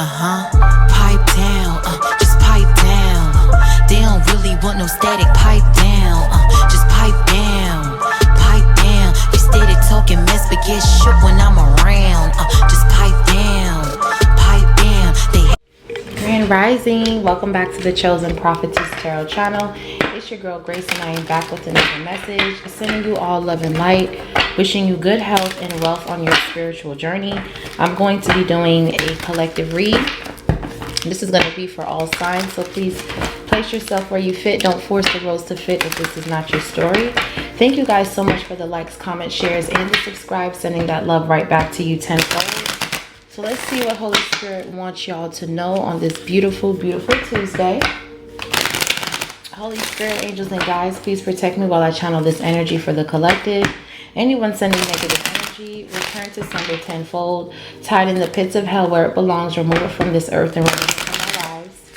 Pipe down, just pipe down. They don't really want no static, pipe down, just pipe down, pipe down. You steady talking mess, but get shook when I'm around, just pipe down, pipe down. Grand Rising, welcome back to the Chosen Prophetess Tarot channel. It's your girl Grace and I am back with another message, sending you all love and light, wishing you good health and wealth on your spiritual journey. I'm going to be doing a collective read. This is going to be for all signs, so please place yourself where you fit. Don't force the roles to fit if this is not your story. Thank you guys so much for the likes, comments, shares, and the subscribe, sending that love right back to you tenfold. So let's see what Holy Spirit wants y'all to know on this beautiful, beautiful Tuesday. Holy Spirit, angels, and guides, please protect me while I channel this energy for the collective. Anyone sending negative energy, return to sender tenfold. Tied in the pits of hell where it belongs, remove it from this earth and remove it from our lives.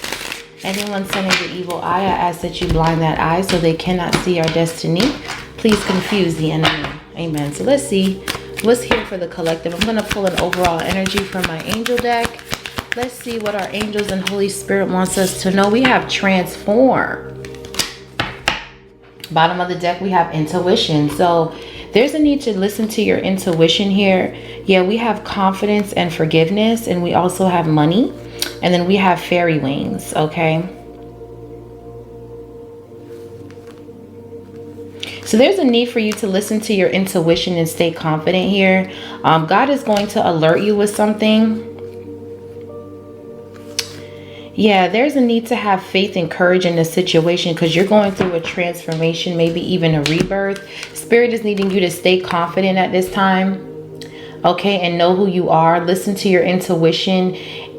Anyone sending the evil eye, I ask that you blind that eye so they cannot see our destiny. Please confuse the enemy. Amen. So let's see what's here for the collective. I'm going to pull an overall energy from my angel deck. Let's see what our angels and Holy Spirit wants us to know. We have transform. Bottom of the deck, we have intuition. So there's a need to listen to your intuition here. Yeah, we have confidence and forgiveness, and we also have money. And then we have fairy wings, okay? So there's a need for you to listen to your intuition and stay confident here. God is going to alert you with something. Yeah, there's a need to have faith and courage in the situation because you're going through a transformation, maybe even a rebirth. Spirit is needing you to stay confident at this time, okay, and know who you are. Listen to your intuition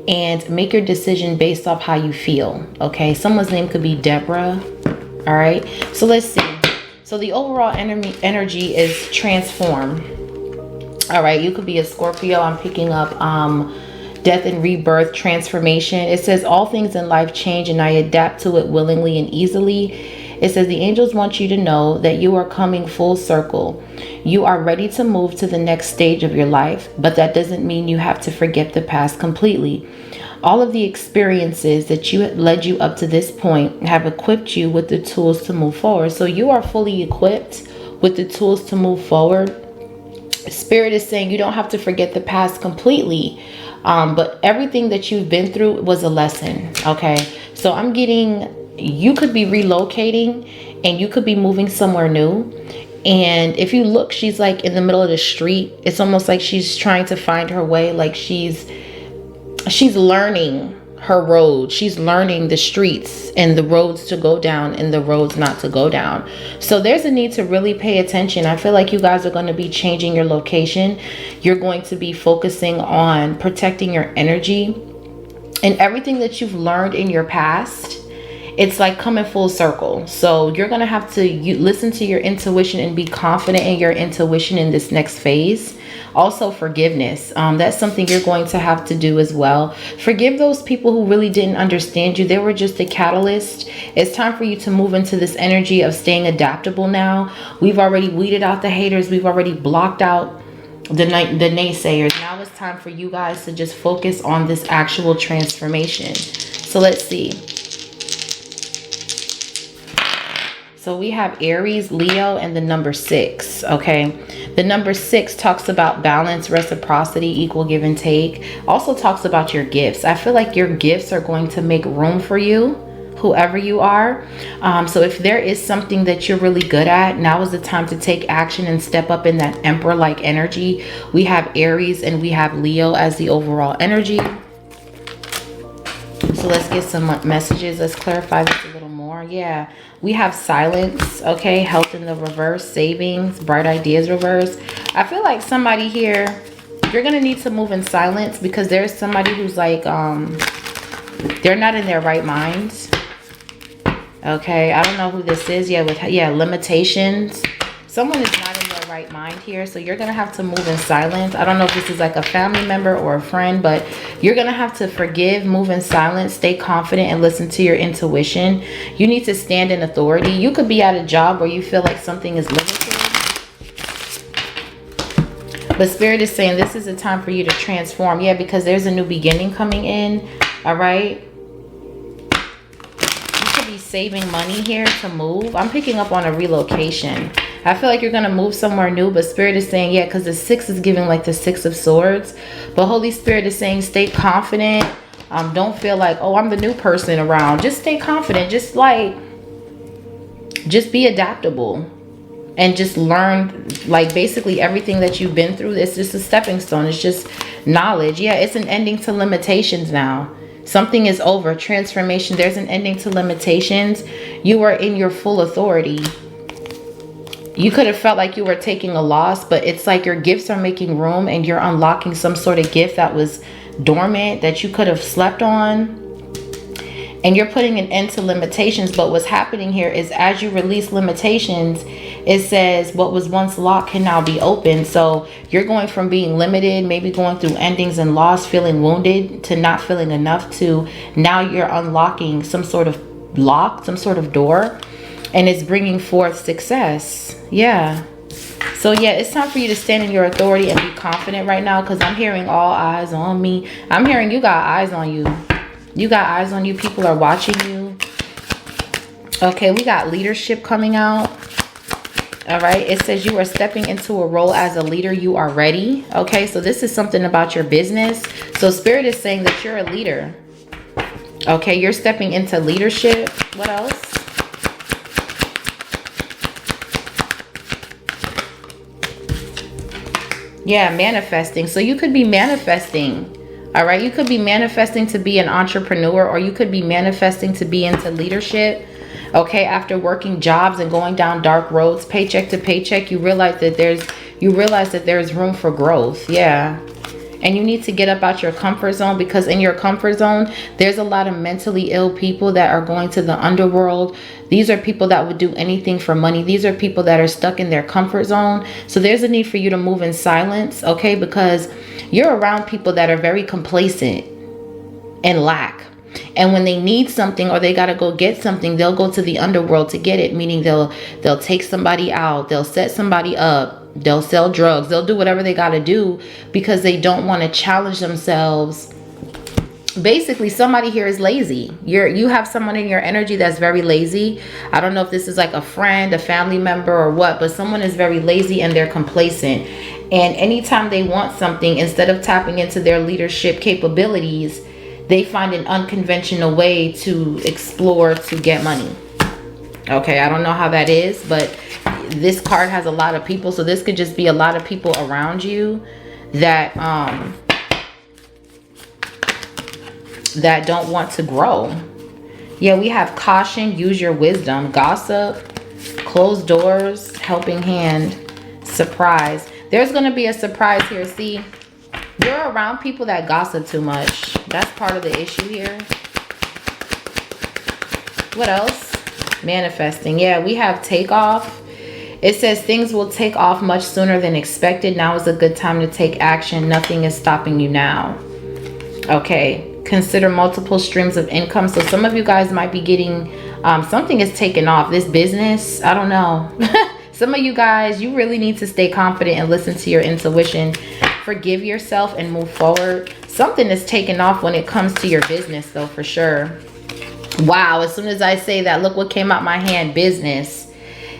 and make your decision based off how you feel, okay? Someone's name could be Deborah, all right? So let's see. So the overall energy is transform, all right? You could be a Scorpio. I'm picking up death and rebirth, transformation. It says all things in life change and I adapt to it willingly and easily. It says the angels want you to know that you are coming full circle. You are ready to move to the next stage of your life, but that doesn't mean you have to forget the past completely. All of the experiences that led you up to this point have equipped you with the tools to move forward. So you are fully equipped with the tools to move forward. Spirit is saying you don't have to forget the past completely. But everything that you've been through was a lesson, okay? So I'm getting, you could be relocating and you could be moving somewhere new. And if you look, she's like in the middle of the street. It's almost like she's trying to find her way. Like she's learning her road. She's learning the streets and the roads to go down and the roads not to go down. So there's a need to really pay attention. I feel like you guys are going to be changing your location. You're going to be focusing on protecting your energy and everything that you've learned in your past. It's like coming full circle. So you're going to have to listen to your intuition and be confident in your intuition in this next phase. Also forgiveness. That's something you're going to have to do as well. Forgive those people who really didn't understand you. They were just a catalyst. It's time for you to move into this energy of staying adaptable now. We've already weeded out the haters. We've already blocked out the naysayers. Now it's time for you guys to just focus on this actual transformation. So let's see. So we have Aries, Leo, and the number 6, okay? The number 6 talks about balance, reciprocity, equal give and take. Also talks about your gifts. I feel like your gifts are going to make room for you, whoever you are. So if there is something that you're really good at, now is the time to take action and step up in that emperor-like energy. We have Aries and we have Leo as the overall energy. So let's get some messages. Let's clarify this a little more. Yeah, we have silence, okay, health in the reverse, savings, bright ideas reverse. I feel like somebody here, you're gonna need to move in silence because there's somebody who's like they're not in their right minds. Okay, I don't know who this is. Yeah, with limitations. Someone is not in their right mind here, so you're gonna have to move in silence. I don't know if this is like a family member or a friend, but you're gonna have to forgive, move in silence, stay confident, and listen to your intuition. You need to stand in authority. You could be at a job where you feel like something is limited. But Spirit is saying this is a time for you to transform. Yeah, because there's a new beginning coming in. All right. You could be saving money here to move. I'm picking up on a relocation. I feel like you're going to move somewhere new. But Spirit is saying, yeah, because the 6 is giving like the 6 of Swords. But Holy Spirit is saying stay confident. Don't feel like, oh, I'm the new person around. Just stay confident. Just be adaptable. And just learn, like, basically everything that you've been through. It's just a stepping stone. It's just knowledge. Yeah, it's an ending to limitations now. Something is over. Transformation. There's an ending to limitations. You are in your full authority. You could have felt like you were taking a loss, but it's like your gifts are making room and you're unlocking some sort of gift that was dormant that you could have slept on. And you're putting an end to limitations. But what's happening here is as you release limitations, it says what was once locked can now be open. So you're going from being limited, maybe going through endings and loss, feeling wounded, to not feeling enough, to now you're unlocking some sort of lock, some sort of door. And it's bringing forth success. Yeah. So yeah, it's time for you to stand in your authority and be confident right now. Because I'm hearing all eyes on me. I'm hearing you got eyes on you. You got eyes on you. People are watching you. Okay, we got leadership coming out. All right, it says you are stepping into a role as a leader. You are ready. Okay, so this is something about your business. So Spirit is saying that you're a leader. Okay, you're stepping into leadership. What else? Yeah, manifesting. So you could be manifesting. All right, you could be manifesting to be an entrepreneur, or you could be manifesting to be into leadership. Okay, after working jobs and going down dark roads, paycheck to paycheck, you realize that there's room for growth. Yeah. And you need to get up out your comfort zone, because in your comfort zone, there's a lot of mentally ill people that are going to the underworld. These are people that would do anything for money. These are people that are stuck in their comfort zone. So there's a need for you to move in silence, okay? Because you're around people that are very complacent and lack. And when they need something or they got to go get something, they'll go to the underworld to get it. Meaning they'll take somebody out. They'll set somebody up. They'll sell drugs. They'll do whatever they got to do because they don't want to challenge themselves. Basically, somebody here is lazy. You have someone in your energy that's very lazy. I don't know if this is like a friend, a family member, or what, but someone is very lazy and they're complacent. And anytime they want something, instead of tapping into their leadership capabilities, they find an unconventional way to explore to get money. Okay, I don't know how that is, but this card has a lot of people. So this could just be a lot of people around you that that don't want to grow. Yeah, we have caution, use your wisdom, gossip, closed doors, helping hand, surprise. There's going to be a surprise here. See, you're around people that gossip too much. That's part of the issue here. What else? Manifesting. Yeah, we have takeoff. It says things will take off much sooner than expected. Now is a good time to take action. Nothing is stopping you now. Okay. Consider multiple streams of income. So some of you guys might be getting something is taken off. This business, I don't know. Some of you guys, you really need to stay confident and listen to your intuition. Forgive yourself and move forward. Something is taken off when it comes to your business, though, for sure. Wow, as soon as I say that, look what came out my hand, business.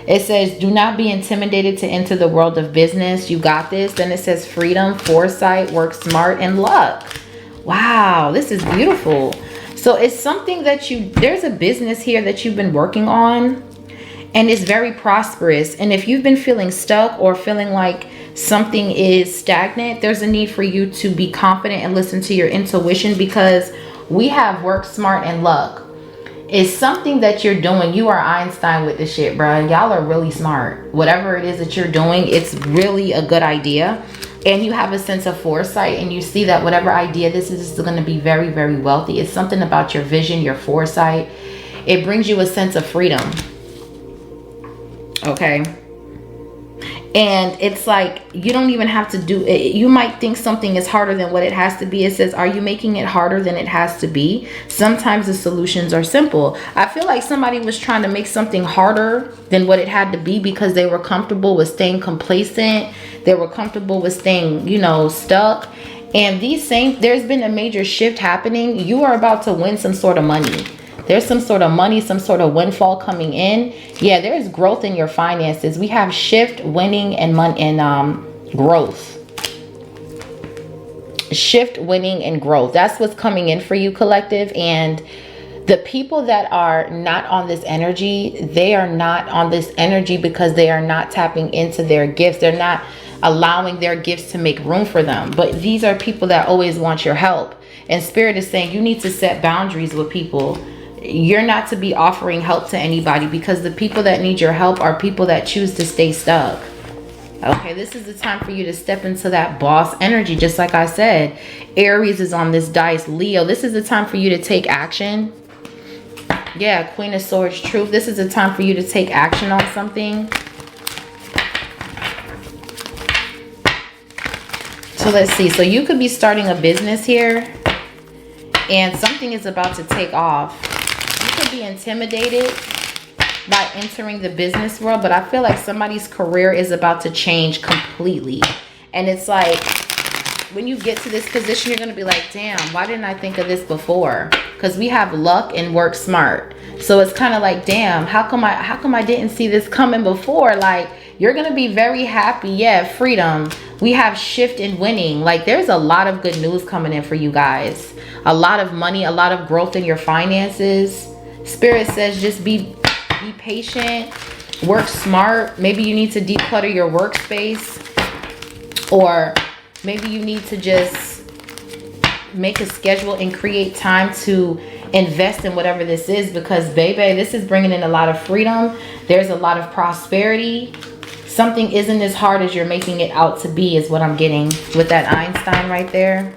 It says, do not be intimidated to enter the world of business. You got this. Then it says freedom, foresight, work smart, and luck. Wow, this is beautiful. So it's something that there's a business here that you've been working on, and it's very prosperous. And if you've been feeling stuck or feeling like something is stagnant, there's a need for you to be confident and listen to your intuition, because we have work smart and luck. It's something that you're doing. You are Einstein with this shit, bro. Y'all are really smart. Whatever it is that you're doing, it's really a good idea. And you have a sense of foresight, and you see that whatever idea this is going to be very, very wealthy. It's something about your vision, your foresight. It brings you a sense of freedom. Okay. And it's like, you don't even have to do it. You might think something is harder than what it has to be. It says, are you making it harder than it has to be? Sometimes the solutions are simple. I feel like somebody was trying to make something harder than what it had to be because they were comfortable with staying complacent. They were comfortable with staying, you know, stuck. And there's been a major shift happening. You are about to win some sort of money. There's some sort of money, some sort of windfall coming in. Yeah, there's growth in your finances. We have shift, winning, and money, and growth. Shift, winning, and growth. That's what's coming in for you, collective. And the people that are not on this energy, they are not on this energy because they are not tapping into their gifts. They're not allowing their gifts to make room for them. But these are people that always want your help. And Spirit is saying you need to set boundaries with people. You're not to be offering help to anybody because the people that need your help are people that choose to stay stuck. Okay, this is the time for you to step into that boss energy. Just like I said, Aries is on this dice. Leo, this is the time for you to take action. Yeah, Queen of Swords, truth. This is the time for you to take action on something. So let's see. So you could be starting a business here and something is about to take off. You could be intimidated by entering the business world, but I feel like somebody's career is about to change completely. And it's like, when you get to this position, you're going to be like, damn, why didn't I think of this before? Because we have luck and work smart. So it's kind of like, damn, how come I didn't see this coming before? Like, you're going to be very happy. Yeah, freedom. We have shift and winning. Like, there's a lot of good news coming in for you guys. A lot of money, a lot of growth in your finances. Spirit says just be patient, work smart. Maybe you need to declutter your workspace, or maybe you need to just make a schedule and create time to invest in whatever this is, because baby, this is bringing in a lot of freedom. There's a lot of prosperity. Something isn't as hard as you're making it out to be is what I'm getting with that Einstein right there.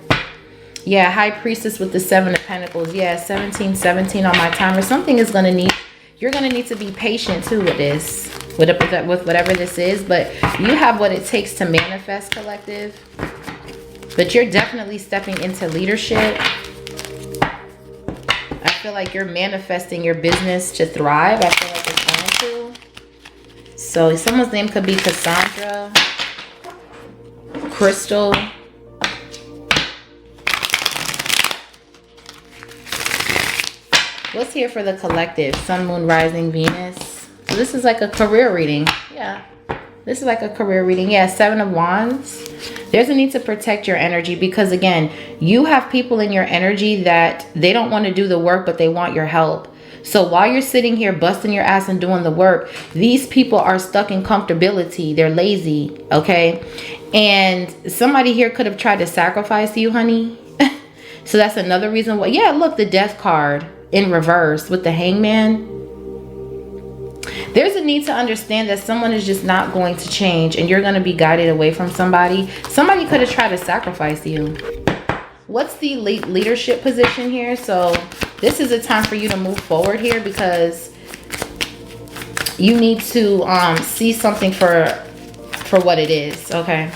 Yeah, High Priestess with the 7 of Pentacles. Yeah, 1717 on my timer. Something is going to need, you're going to need to be patient too with this, with whatever this is. But you have what it takes to manifest, collective. But you're definitely stepping into leadership. I feel like you're manifesting your business to thrive. I feel like it's going to. So someone's name could be Cassandra, Crystal. What's here for the collective? Sun, Moon, Rising, Venus. So this is like a career reading. Yeah. This is like a career reading. Yeah, 7 of Wands. There's a need to protect your energy because, again, you have people in your energy that they don't want to do the work, but they want your help. So while you're sitting here busting your ass and doing the work, these people are stuck in comfortability. They're lazy, okay? And somebody here could have tried to sacrifice you, honey. So that's another reason why. Yeah, look, the Death card in reverse with the Hangman. There's a need to understand that someone is just not going to change and you're going to be guided away from somebody. Somebody could have tried to sacrifice you. What's the leadership position here? So this is a time for you to move forward here because you need to see something for what it is, okay?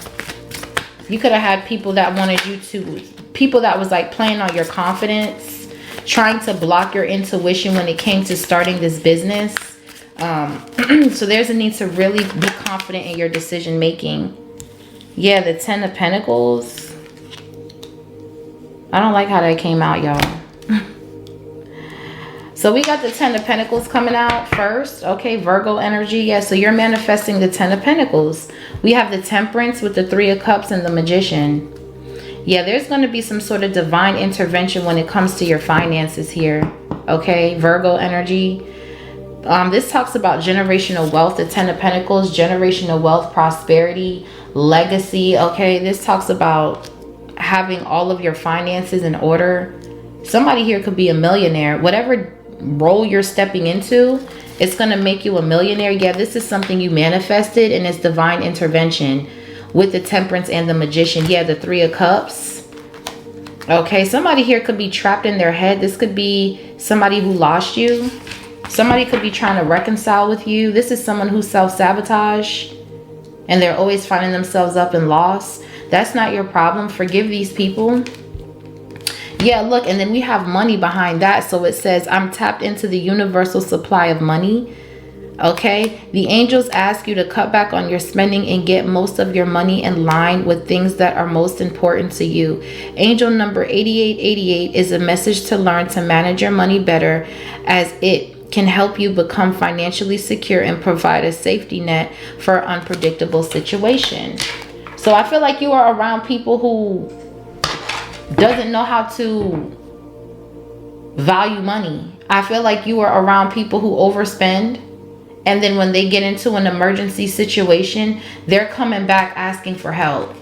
You could have had people that wanted you to, people that was like playing on your confidence, trying to block your intuition when it came to starting this business. So there's a need to really be confident in your decision making. Yeah, the 10 of Pentacles. I don't like how that came out, y'all. So we got the 10 of Pentacles coming out first. Okay, Virgo energy. Yeah, so you're manifesting the 10 of Pentacles. We have the Temperance with the 3 of Cups and the Magician. Yeah, there's going to be some sort of divine intervention when it comes to your finances here. Okay, Virgo energy. This talks about generational wealth, the 10 of Pentacles, generational wealth, prosperity, legacy. Okay, this talks about having all of your finances in order. Somebody here could be a millionaire. Whatever role you're stepping into, it's going to make you a millionaire. Yeah, this is something you manifested and it's divine intervention with the Temperance and the Magician. Yeah, the 3 of Cups. Okay, somebody here could be trapped in their head. This could be somebody who lost you. Somebody could be trying to reconcile with you. This is someone who self-sabotage. and they're always finding themselves up in loss. That's not your problem. Forgive these people. Yeah, look, and then we have money behind that. So it says, I'm tapped into the universal supply of money. Okay, the angels ask you to cut back on your spending and get most of your money in line with things that are most important to you. Angel number 8888 is a message to learn to manage your money better, as it can help you become financially secure and provide a safety net for an unpredictable situation. So I feel like you are around people who doesn't know how to value money. I feel like you are around people who overspend. And then when they get into an emergency situation, they're coming back asking for help.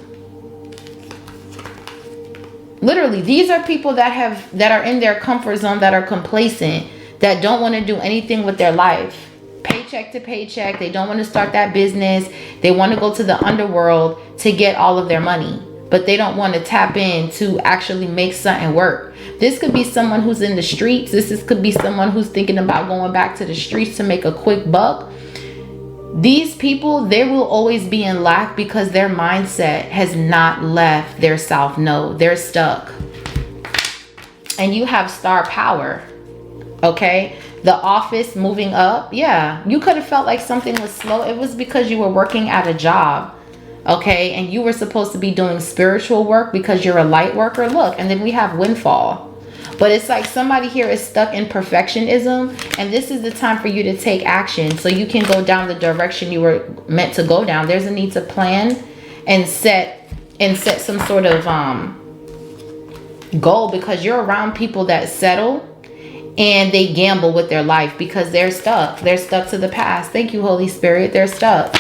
Literally, these are people that are in their comfort zone, that are complacent, that don't want to do anything with their life. Paycheck to paycheck. They don't want to start that business. They want to go to the underworld to get all of their money. But they don't want to tap in to actually make something work. This could be someone who's in the streets. This could be someone who's thinking about going back to the streets to make a quick buck. These people, they will always be in lack because their mindset has not left their south node. They're stuck. And you have star power. Okay? The office moving up. Yeah. You could have felt like something was slow. It was because you were working at a job. Okay, and you were supposed to be doing spiritual work because you're a light worker. Look, and then we have windfall. But it's like somebody here is stuck in perfectionism, and this is the time for you to take action so you can go down the direction you were meant to go down. There's a need to plan and set some sort of goal, because you're around people that settle and they gamble with their life because they're stuck. They're stuck to the past. Thank you, Holy Spirit. They're stuck.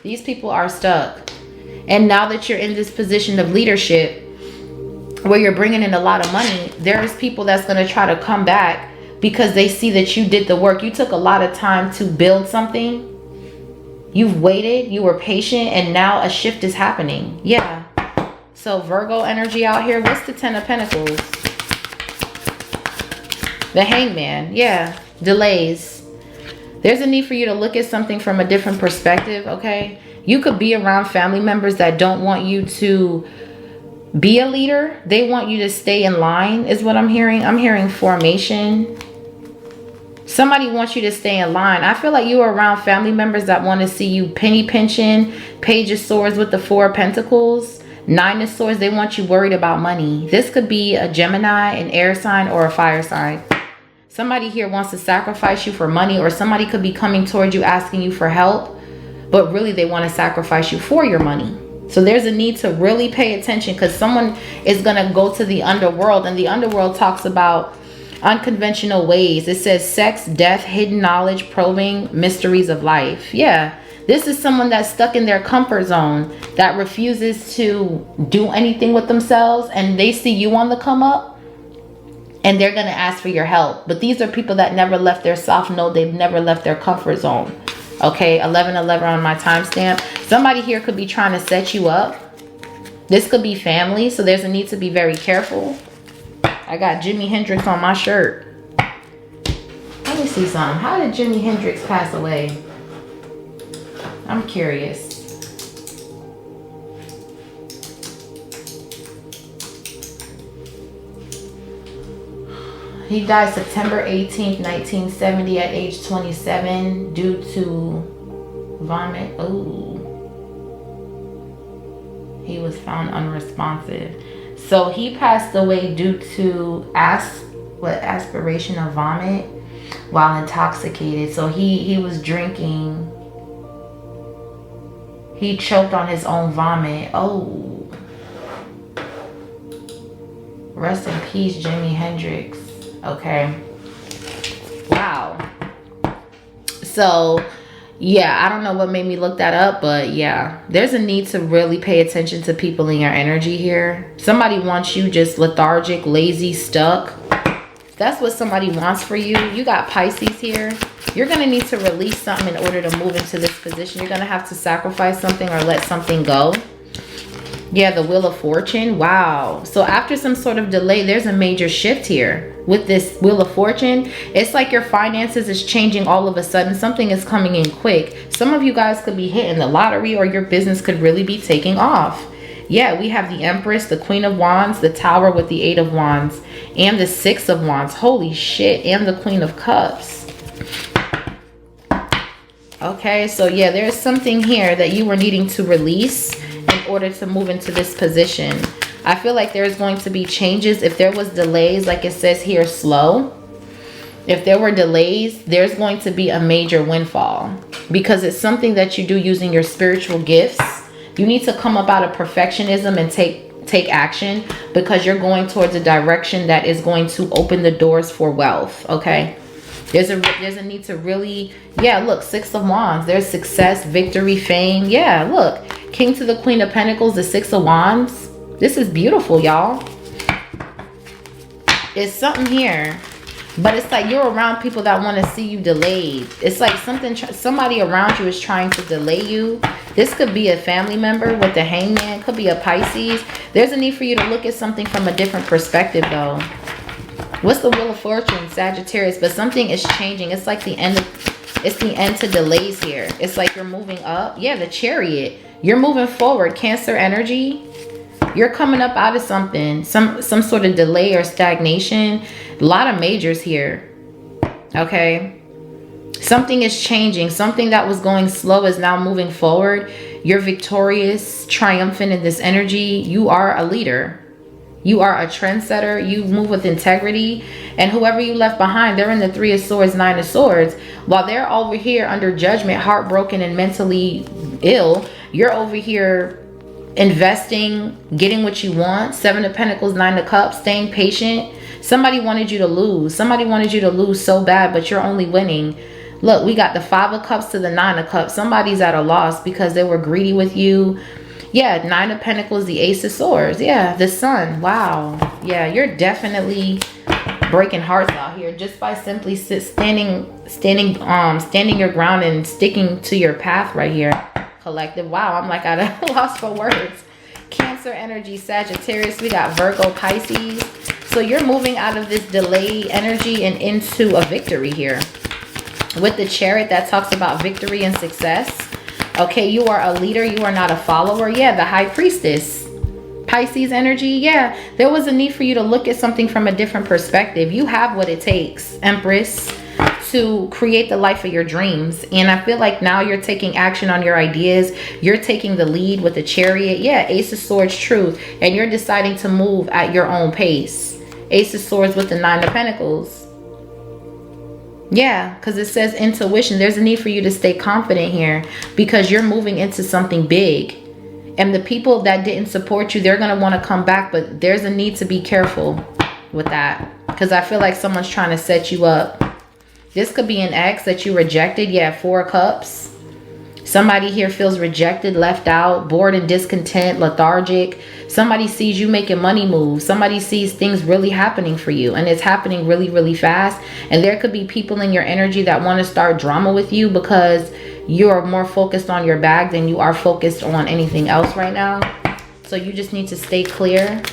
These people are stuck. And now that you're in this position of leadership where you're bringing in a lot of money, there's people that's going to try to come back because they see that you did the work. You took a lot of time to build something. You've waited, you were patient, and now a shift is happening. Yeah. So Virgo energy out here. What's the 10 of Pentacles? The Hangman. Yeah. Delays. There's a need for you to look at something from a different perspective, okay? You could be around family members that don't want you to be a leader. They want you to stay in line is what I'm hearing. I'm hearing formation. Somebody wants you to stay in line. I feel like you are around family members that want to see you penny pinching. Page of Swords with the 4 of Pentacles. 9 of Swords. They want you worried about money. This could be a Gemini, an air sign, or a fire sign. Somebody here wants to sacrifice you for money, or somebody could be coming towards you asking you for help. But really they want to sacrifice you for your money. So there's a need to really pay attention, because someone is going to go to the underworld, and the underworld talks about unconventional ways. It says sex, death, hidden knowledge, probing mysteries of life. Yeah, this is someone that's stuck in their comfort zone, that refuses to do anything with themselves, and they see you on the come up and they're going to ask for your help. But these are people that never left their south node. They've never left their comfort zone. Okay, 1111 on my timestamp. Somebody here could be trying to set you up. This could be family, so there's a need to be very careful. I got Jimi Hendrix on my shirt. Let me see something. How did Jimi Hendrix pass away? I'm curious. He died September 18th, 1970 at age 27 due to vomit. Oh. He was found unresponsive. So he passed away due to aspiration of vomit while intoxicated. So he was drinking. He choked on his own vomit. Oh. Rest in peace, Jimi Hendrix. Okay. Wow. So, yeah, I don't know what made me look that up, but yeah, there's a need to really pay attention to people in your energy here. Somebody wants you just lethargic, lazy, stuck. That's what somebody wants for you. You got Pisces here. You're going to need to release something in order to move into this position. You're going to have to sacrifice something or let something go. Yeah, the Wheel of Fortune. Wow. So after some sort of delay, there's a major shift here. With this Wheel of Fortune, it's like your finances is changing all of a sudden. Something is coming in quick. Some of you guys could be hitting the lottery, or your business could really be taking off. Yeah, we have the Empress, the Queen of Wands, the Tower with the 8 of Wands, and the 6 of Wands. Holy shit. And the Queen of Cups. Okay, so yeah, there's something here that you were needing to release in order to move into this position. I feel like there's going to be changes. If there was delays, like it says here, slow. If there were delays, there's going to be a major windfall, because it's something that you do using your spiritual gifts. You need to come up out of perfectionism and take action, because you're going towards a direction that is going to open the doors for wealth. Okay, there's a need to really, yeah, look, 6 of Wands, there's success, victory, fame. Yeah, look, King to the Queen of Pentacles, the 6 of Wands. This is beautiful, y'all. It's something here, but it's like you're around people that want to see you delayed. It's like somebody around you is trying to delay you. This could be a family member with the Hangman, could be a Pisces. There's a need for you to look at something from a different perspective, though. What's the Wheel of Fortune? Sagittarius. But something is changing. It's like the end to delays here. It's like you're moving up. Yeah, the Chariot. You're moving forward. Cancer energy. You're coming up out of something, some sort of delay or stagnation. A lot of majors here. Okay. Something is changing. Something that was going slow is now moving forward. You're victorious, triumphant in this energy. You are a leader. You are a trendsetter. You move with integrity. And whoever you left behind, they're in the 3 of Swords, 9 of Swords. While they're over here under judgment, heartbroken and mentally ill, you're over here investing, getting what you want. 7 of Pentacles, 9 of Cups, staying patient. Somebody wanted you to lose. Somebody wanted you to lose so bad, but you're only winning. Look, we got the 5 of Cups to the 9 of Cups. Somebody's at a loss because they were greedy with you. Yeah, 9 of Pentacles, the Ace of Swords. Yeah, the Sun. Wow. Yeah, you're definitely breaking hearts out here just by simply standing your ground and sticking to your path right here. Collective. Wow, I'm like at a loss for words. Cancer energy, Sagittarius. We got Virgo, Pisces. So you're moving out of this delay energy and into a victory here. With the Chariot, that talks about victory and success. Okay, you are a leader. You are not a follower. Yeah, the High Priestess. Pisces energy. Yeah, there was a need for you to look at something from a different perspective. You have what it takes, Empress, to create the life of your dreams. And I feel like now you're taking action on your ideas. You're taking the lead with the Chariot. Yeah, Ace of Swords, truth. And you're deciding to move at your own pace. Ace of Swords with the 9 of Pentacles. Yeah, because it says intuition. There's a need for you to stay confident here, because you're moving into something big. And the people that didn't support you, they're going to want to come back. But there's a need to be careful with that, because I feel like someone's trying to set you up. This could be an ex that you rejected. Yeah, 4 of Cups. Somebody here feels rejected, left out, bored and discontent, lethargic. Somebody sees you making money moves. Somebody sees things really happening for you, and it's happening really, really fast. And there could be people in your energy that want to start drama with you because you're more focused on your bag than you are focused on anything else right now. So you just need to stay clear.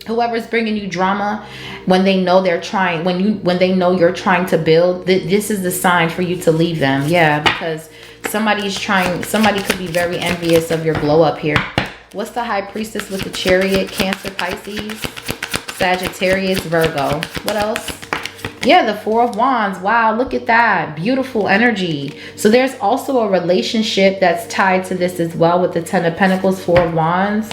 Whoever's bringing you drama, when they know they're trying, when they know you're trying to build, this is the sign for you to leave them. Yeah, because somebody could be very envious of your glow up here. What's the High Priestess with the Chariot? Cancer, Pisces, Sagittarius, Virgo. What else? Yeah, the 4 of Wands. Wow, look at that. Beautiful energy. So there's also a relationship that's tied to this as well with the 10 of Pentacles, 4 of Wands.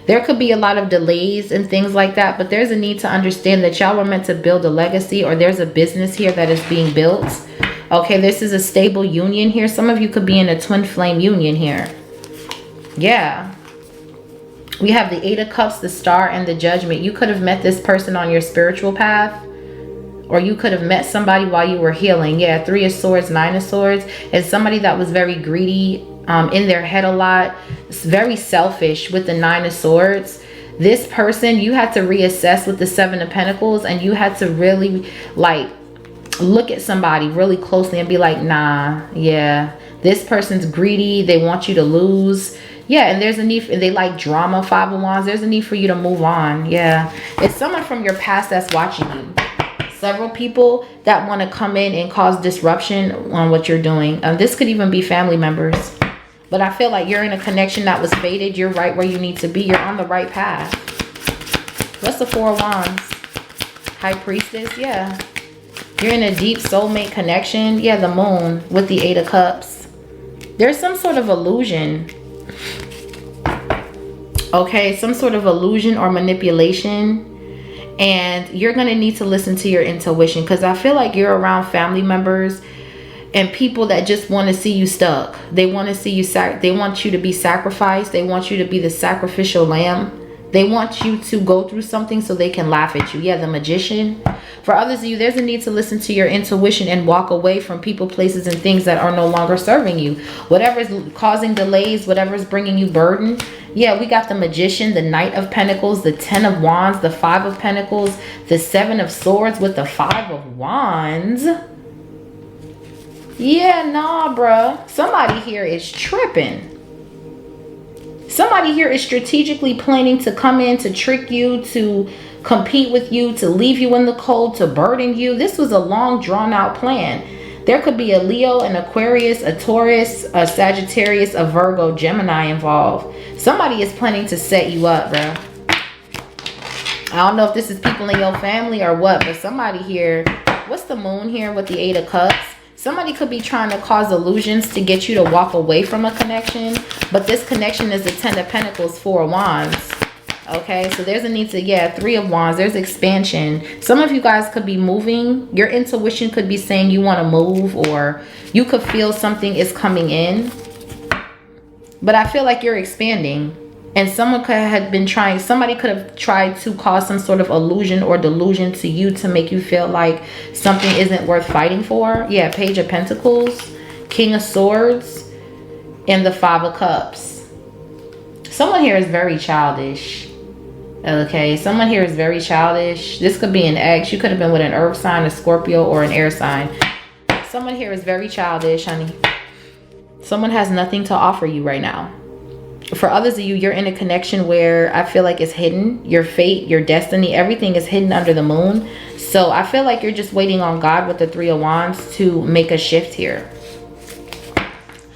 There could be a lot of delays and things like that, but there's a need to understand that y'all were meant to build a legacy, or there's a business here that is being built. Okay, this is a stable union here. Some of you could be in a twin flame union here. Yeah. We have the 8 of Cups, the Star, and the Judgment. You could have met this person on your spiritual path, or you could have met somebody while you were healing. Yeah, 3 of Swords, 9 of Swords. And somebody that was very greedy, in their head a lot. It's very selfish with the 9 of Swords. This person, you had to reassess with the 7 of Pentacles, and you had to really like look at somebody really closely and be like, nah, yeah, this person's greedy. They want you to lose. Yeah, and there's a need for, they like drama, 5 of Wands. There's a need for you to move on. Yeah, it's someone from your past that's watching you. several people that want to come in and cause disruption on what you're doing. This could even be family members. But I feel like you're in a connection that was fated. You're right where you need to be. You're on the right path. What's the Four of Wands? High Priestess, yeah. You're in a deep soulmate connection. Yeah, the Moon with the Eight of Cups. There's some sort of illusion. Okay, some sort of illusion or manipulation. And you're going to need to listen to your intuition, because I feel like you're around family members and people that just want to see you stuck. They want to see you, they want you to be sacrificed. They want you to be the sacrificial lamb. They want you to go through something so they can laugh at you. Yeah, the Magician. For others of you, there's a need to listen to your intuition and walk away from people, places, and things that are no longer serving you. Whatever is causing delays, whatever is bringing you burden. Yeah, we got the Magician, the Knight of Pentacles, the Ten of Wands, the Five of Pentacles, the Seven of Swords with the Five of Wands. Yeah, nah, bruh. Somebody here is tripping. Somebody here is strategically planning to come in to trick you, to compete with you, to leave you in the cold, to burden you. This was a long, drawn-out plan. There could be a Leo, an Aquarius, a Taurus, a Sagittarius, a Virgo, Gemini involved. Somebody is planning to set you up, bro. I don't know if this is people in your family or what, but somebody here, what's the Moon here with the Eight of Cups? Somebody could be trying to cause illusions to get you to walk away from a connection. But this connection is the Ten of Pentacles, Four of Wands. Okay, so there's a need to, yeah, Three of Wands. There's expansion. Some of you guys could be moving. Your intuition could be saying you want to move, or you could feel something is coming in. But I feel like you're expanding. And someone could have been trying, somebody could have tried to cause some sort of illusion or delusion to you to make you feel like something isn't worth fighting for. Yeah, Page of Pentacles, King of Swords, and the Five of Cups. Someone here is very childish. Okay, someone here is very childish. This could be an ex. You could have been with an earth sign, a Scorpio, or an air sign. Someone here is very childish, honey. Someone has nothing to offer you right now. For others of you, you're in a connection where I feel like it's hidden. Your fate, your destiny, everything is hidden under the moon. So I feel like you're just waiting on God with the Three of Wands to make a shift here.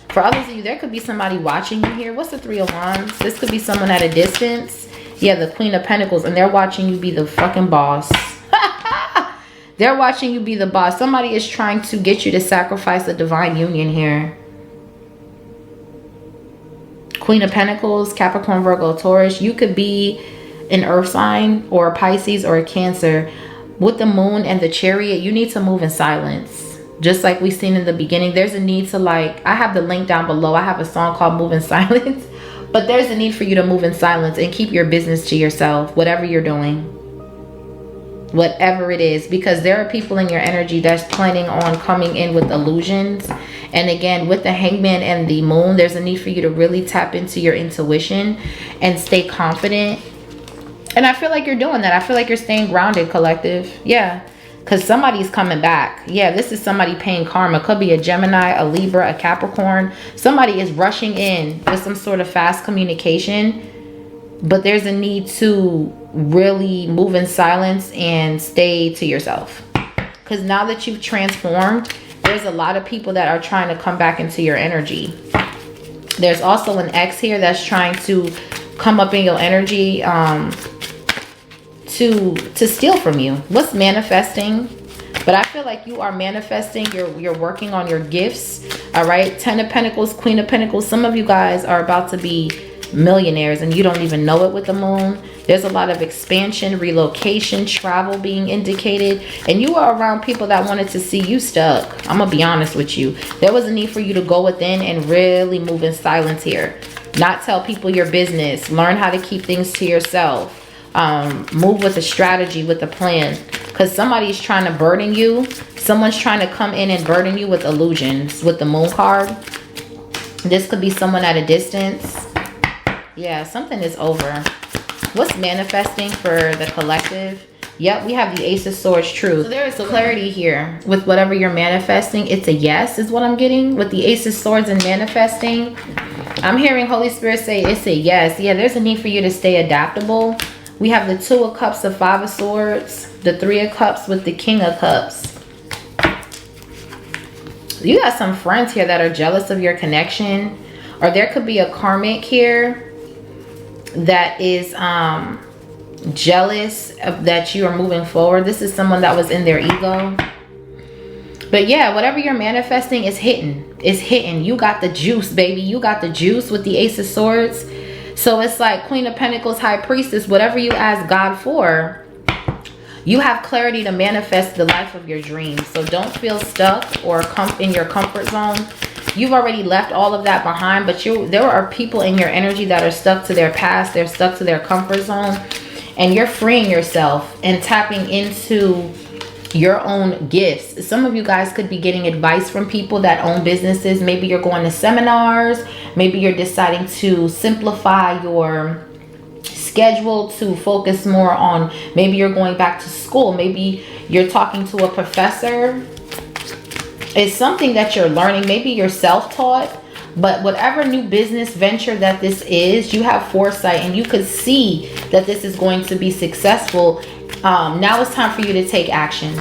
For others of you, there could be somebody watching you here. What's the Three of Wands? This could be someone at a distance. Yeah, the Queen of Pentacles, and they're watching you be the fucking boss. They're watching you be the boss. Somebody is trying to get you to sacrifice a divine union here. Queen of Pentacles, Capricorn, Virgo, Taurus. You could be an earth sign or a Pisces or a Cancer. With the Moon and the Chariot, you need to move in silence. Just like we seen in the beginning, there's a need to, like, I have the link down below. I have a song called Move in Silence. But there's a need for you to move in silence and keep your business to yourself, whatever you're doing. Whatever it is. Because there are people in your energy that's planning on coming in with illusions. And again, with the Hangman and the Moon, there's a need for you to really tap into your intuition and stay confident. And I feel like you're doing that. I feel like you're staying grounded, collective. Yeah. Because somebody's coming back. Yeah, this is somebody paying karma. Could be a Gemini, a Libra, a Capricorn. Somebody is rushing in with some sort of fast communication. But there's a need to really move in silence and stay to yourself. Because now that you've transformed, there's a lot of people that are trying to come back into your energy. There's also an ex here that's trying to come up in your energy to steal from you. What's manifesting? But I feel like you are manifesting. You're working on your gifts. All right. 10 of Pentacles, Queen of Pentacles. Some of you guys are about to be millionaires and you don't even know it with the Moon. There's a lot of expansion, relocation, travel being indicated. And you are around people that wanted to see you stuck. I'm going to be honest with you. There was a need for you to go within and really move in silence here. Not tell people your business. Learn how to keep things to yourself. Move with a strategy, with a plan. Because somebody's trying to burden you. Someone's trying to come in and burden you with illusions. With the Moon card. This could be someone at a distance. Yeah, something is over. What's manifesting for the collective? Yep, we have the Ace of Swords, true. So there is clarity here with whatever you're manifesting. It's a yes is what I'm getting with the Ace of Swords and manifesting. I'm hearing Holy Spirit say it's a yes. Yeah, there's a need for you to stay adaptable. We have the Two of Cups, the Five of Swords, the Three of Cups with the King of Cups. You got some friends here that are jealous of your connection, or there could be a karmic here that is jealous of that you are moving forward. This is someone that was in their ego. But yeah, whatever you're manifesting is hitting. It's hitting. You got the juice, baby. You got the juice with the Ace of Swords. So it's like Queen of Pentacles, High Priestess, whatever you ask God for, you have clarity to manifest the life of your dreams. So don't feel stuck or in your comfort zone. You've already left all of that behind, but there are people in your energy that are stuck to their past. They're stuck to their comfort zone, and you're freeing yourself and tapping into your own gifts. Some of you guys could be getting advice from people that own businesses. Maybe you're going to seminars. Maybe you're deciding to simplify your schedule to focus more on, maybe you're going back to school. Maybe you're talking to a professor. It's something that you're learning. Maybe you're self-taught. But whatever new business venture that this is, you have foresight and you could see that this is going to be successful. Now it's time for you to take action.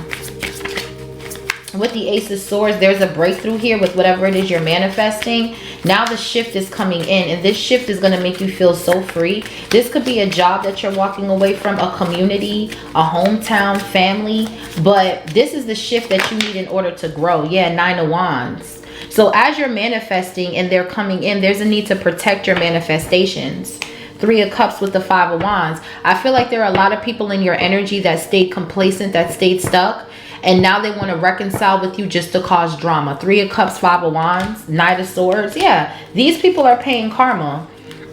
With the Ace of Swords, there's a breakthrough here with whatever it is you're manifesting. Now the shift is coming in, and this shift is going to make you feel so free. This could be a job that you're walking away from, a community, a hometown, family. But this is the shift that you need in order to grow. Yeah, Nine of Wands. So as you're manifesting and they're coming in, there's a need to protect your manifestations. Three of Cups with the Five of Wands. I feel like there are a lot of people in your energy that stayed complacent, that stayed stuck. And now they want to reconcile with you just to cause drama. Three of Cups, Five of Wands, Knight of Swords. Yeah, these people are paying karma.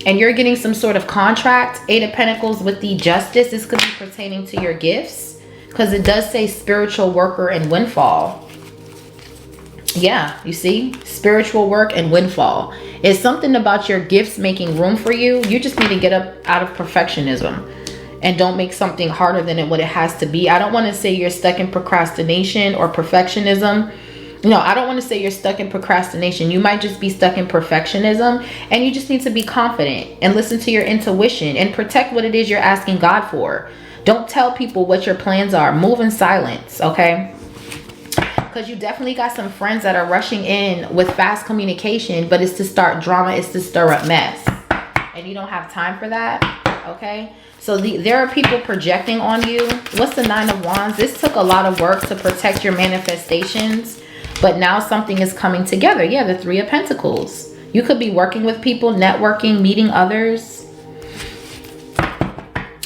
And you're getting some sort of contract. Eight of Pentacles with the Justice. This could be pertaining to your gifts, because it does say spiritual worker and windfall. Yeah, you see? Spiritual work and windfall. It's something about your gifts making room for you. You just need to get up out of perfectionism. And don't make something harder than what it has to be. I don't want to say you're stuck in procrastination or perfectionism. No, I don't want to say you're stuck in procrastination. You might just be stuck in perfectionism. And you just need to be confident and listen to your intuition and protect what it is you're asking God for. Don't tell people what your plans are. Move in silence, okay? Because you definitely got some friends that are rushing in with fast communication, but it's to start drama, it's to stir up mess. And you don't have time for that, okay? So there are people projecting on you. What's the Nine of Wands? This took a lot of work to protect your manifestations, but now something is coming together. Yeah, the Three of Pentacles. You could be working with people, networking, meeting others,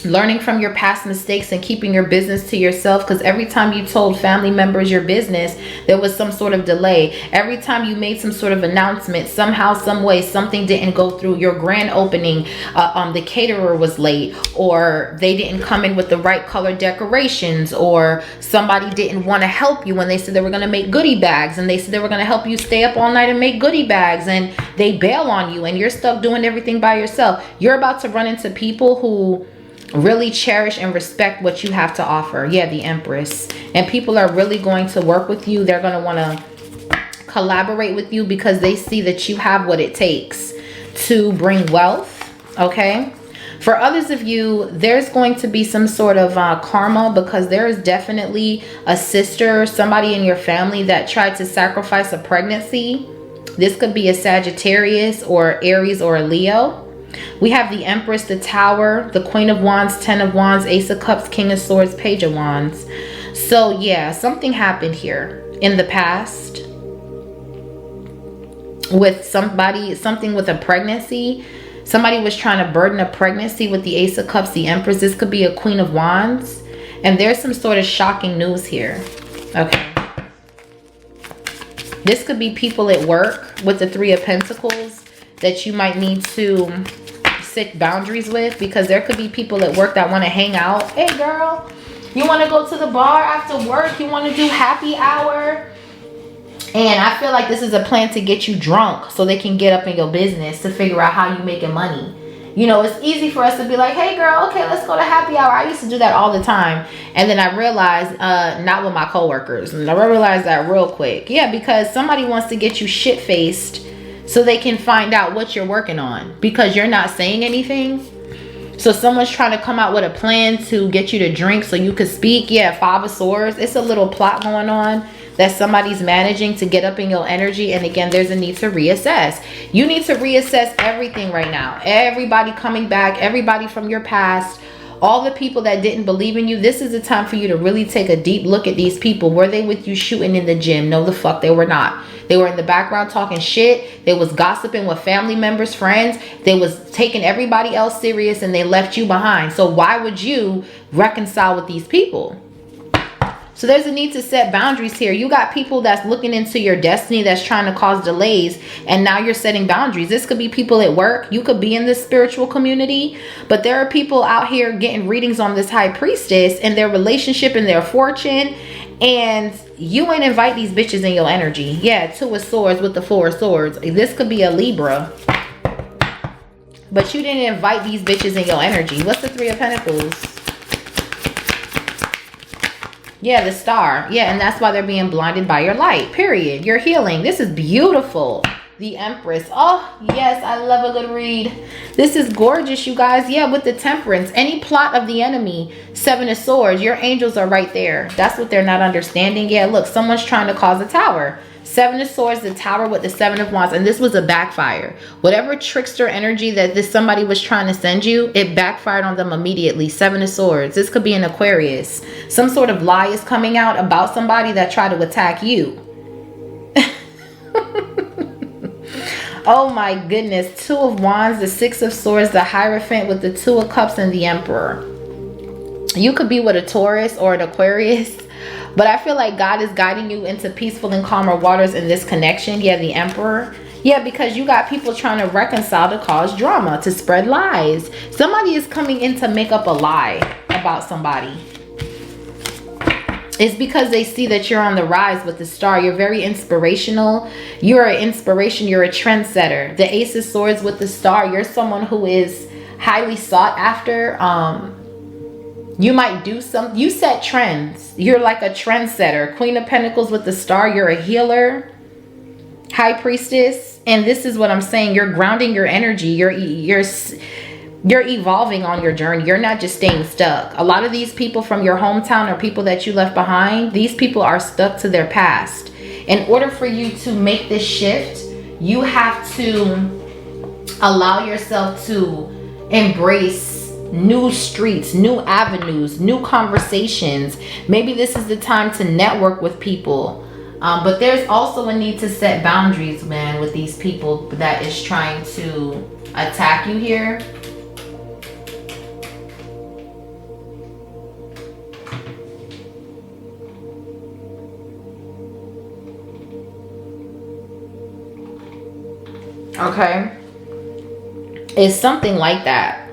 learning from your past mistakes and keeping your business to yourself, because every time you told family members your business, there was some sort of delay. Every time you made some sort of announcement, somehow, some way, something didn't go through. Your grand opening, the caterer was late, or they didn't come in with the right color decorations, or somebody didn't want to help you when they said they were going to make goodie bags, and they said they were going to help you stay up all night and make goodie bags, and they bail on you and you're stuck doing everything by yourself. You're about to run into people who really cherish and respect what you have to offer. Yeah, the Empress. And people are really going to work with you. They're going to want to collaborate with you because they see that you have what it takes to bring wealth, okay? For others of you, there's going to be some sort of karma, because there is definitely a sister, somebody in your family that tried to sacrifice a pregnancy. This could be a Sagittarius or Aries or a Leo. We have the Empress, the Tower, the Queen of Wands, Ten of Wands, Ace of Cups, King of Swords, Page of Wands. So yeah, something happened here in the past with something with a pregnancy. Somebody was trying to burden a pregnancy with the Ace of Cups, the Empress. This could be a Queen of Wands. And there's some sort of shocking news here. Okay. This could be people at work with the Three of Pentacles that you might need to set boundaries with, because there could be people at work that want to hang out. Hey girl, you want to go to the bar after work? You want to do happy hour? And I feel like this is a plan to get you drunk so they can get up in your business to figure out how you making money. You know, it's easy for us to be like, hey girl, okay, let's go to happy hour. I used to do that all the time. And then I realized, not with my coworkers. And I realized that real quick. Yeah, because somebody wants to get you shit-faced so they can find out what you're working on, because you're not saying anything. So someone's trying to come out with a plan to get you to drink so you could speak. Yeah, 5 of Swords. It's a little plot going on that somebody's managing to get up in your energy. And again, there's a need to reassess. You need to reassess everything right now. Everybody coming back, everybody from your past, all the people that didn't believe in you. This is the time for you to really take a deep look at these people. Were they with you shooting in the gym? No, the fuck they were not. They were in the background talking shit. They was gossiping with family members, friends. They was taking everybody else serious, and they left you behind. So why would you reconcile with these people? So there's a need to set boundaries here. You got people that's looking into your destiny, that's trying to cause delays, and now you're setting boundaries. This could be people at work. You could be in the spiritual community, but there are people out here getting readings on this high priestess and their relationship and their fortune, and you ain't invite these bitches in your energy. Yeah, 2 of Swords with the 4 of Swords. This could be a Libra, but you didn't invite these bitches in your energy. What's the 3 of Pentacles? Yeah, the Star. Yeah, and that's why they're being blinded by your light, period. You're healing. This is beautiful. The Empress. Oh, yes, I love a good read. This is gorgeous, you guys. Yeah, with the Temperance. Any plot of the enemy, 7 of Swords, your angels are right there. That's what they're not understanding. Yeah, look, someone's trying to cause a tower. 7 of Swords, the Tower with the 7 of Wands, and this was a backfire. Whatever trickster energy that somebody was trying to send you, it backfired on them immediately. 7 of Swords. This could be an Aquarius. Some sort of lie is coming out about somebody that tried to attack you. Oh my goodness. 2 of Wands, the 6 of Swords, the Hierophant with the 2 of Cups, and the Emperor. You could be with a Taurus or an Aquarius, but I feel like God is guiding you into peaceful and calmer waters in this connection. Yeah, the Emperor. Yeah, because you got people trying to reconcile to cause drama, to spread lies. Somebody is coming in to make up a lie about somebody. It's because they see that you're on the rise with the Star. You're very inspirational. You're an inspiration. You're a trendsetter. The Ace of Swords with the Star. You're someone who is highly sought after. You might do some. You set trends. You're like a trendsetter. Queen of Pentacles with the Star. You're a healer. High Priestess. And this is what I'm saying. You're grounding your energy. You're evolving on your journey. You're not just staying stuck. A lot of these people from your hometown or people that you left behind, these people are stuck to their past. In order for you to make this shift, you have to allow yourself to embrace new streets, new avenues, new conversations. Maybe this is the time to network with people. But there's also a need to set boundaries, man, with these people that is trying to attack you here. Okay, it's something like that.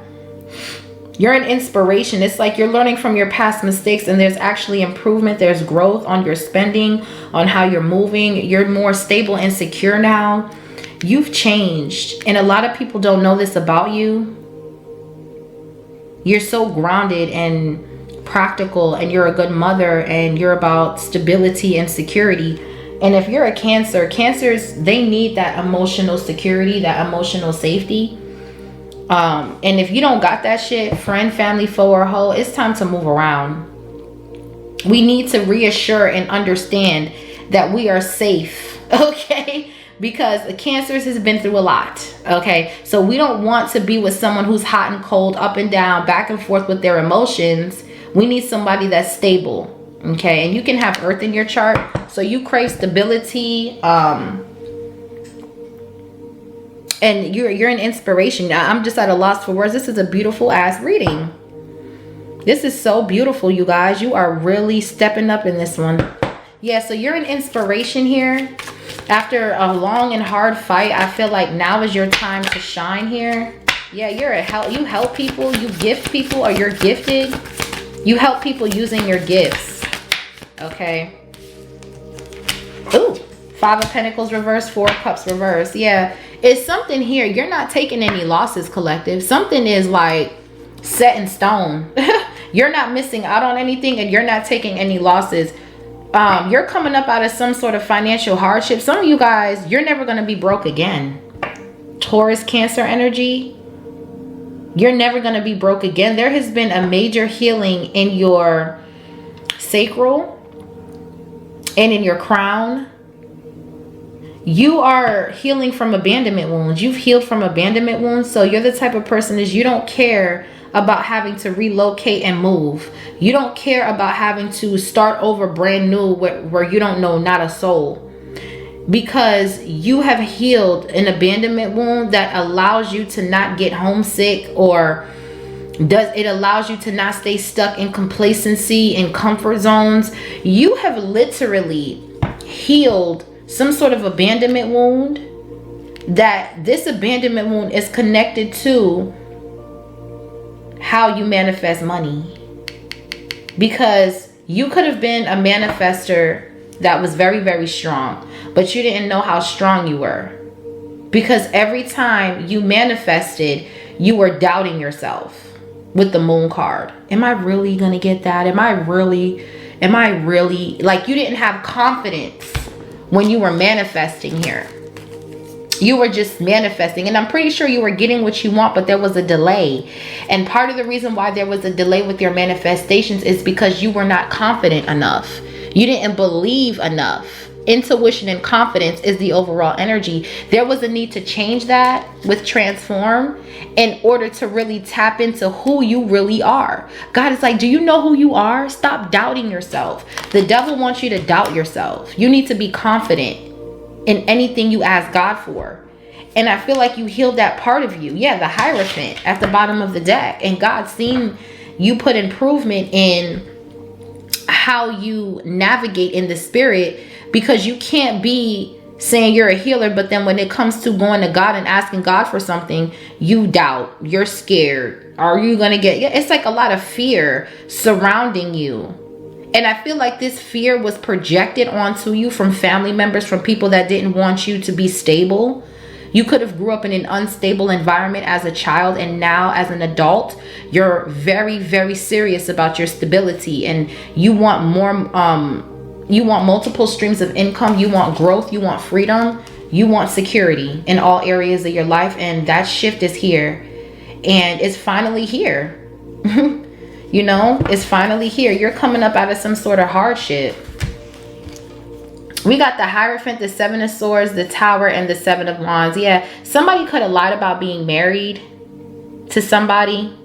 You're an inspiration. It's like you're learning from your past mistakes, and there's actually improvement. There's growth on your spending, on how you're moving. You're more stable and secure now. You've changed, and a lot of people don't know this about you. You're so grounded and practical, and you're a good mother, and you're about stability and security. And if you're a Cancer, Cancers, they need that emotional security, that emotional safety. And if you don't got that shit, friend, family, foe, or hoe, it's time to move around. We need to reassure and understand that we are safe, okay? Because the Cancers has been through a lot, okay? So we don't want to be with someone who's hot and cold, up and down, back and forth with their emotions. We need somebody that's stable. Okay, and you can have Earth in your chart, so you crave stability, and you're an inspiration. Now, I'm just at a loss for words. This is a beautiful ass reading. This is so beautiful, you guys. You are really stepping up in this one. Yeah, so you're an inspiration here. After a long and hard fight, I feel like now is your time to shine here. Yeah, you're a help. You help people, you gift people, or you're gifted. You help people using your gifts. Okay. Ooh, 5 of Pentacles reverse, 4 of Cups reverse. Yeah, it's something here. You're not taking any losses, collective. Something is like set in stone. You're not missing out on anything, and you're not taking any losses. You're coming up out of some sort of financial hardship. Some of you guys, you're never going to be broke again. Taurus, Cancer energy. You're never going to be broke again. There has been a major healing in your sacral and in your crown. You are healing from abandonment wounds. You've healed from abandonment wounds. So you're the type of person is you don't care about having to relocate and move. You don't care about having to start over brand new where you don't know not a soul. Because you have healed an abandonment wound that allows you to not get homesick, or it allows you to not stay stuck in complacency and comfort zones. You have literally healed some sort of abandonment wound, that this abandonment wound is connected to how you manifest money. Because you could have been a manifester that was very, very strong, but you didn't know how strong you were. Because every time you manifested, you were doubting yourself with the moon card. Am I really gonna get that? Am I really, like, you didn't have confidence when you were manifesting here. You were just manifesting, and I'm pretty sure you were getting what you want, but there was a delay. And part of the reason why there was a delay with your manifestations is because you were not confident enough. You didn't believe enough. Intuition and confidence is the overall energy. There was a need to change that with transform in order to really tap into who you really are. God is like, do you know who you are? Stop doubting yourself. The devil wants you to doubt yourself. You need to be confident in anything you ask God for. And I feel like you healed that part of you. Yeah, the Hierophant at the bottom of the deck. And God's seen you put improvement in how you navigate in the spirit, because you can't be saying you're a healer, but then when it comes to going to God and asking God for something, you doubt, you're scared. Are you going to get, it's like a lot of fear surrounding you. And I feel like this fear was projected onto you from family members, from people that didn't want you to be stable. You could have grew up in an unstable environment as a child, and now as an adult, you're very, very serious about your stability, and you want more, you want multiple streams of income, you want growth, you want freedom, you want security in all areas of your life. And that shift is here, and it's finally here. You know, it's finally here. You're coming up out of some sort of hardship. We got the Hierophant, the Seven of Swords, the Tower, and the Seven of Wands. Yeah, somebody could have lied about being married to somebody,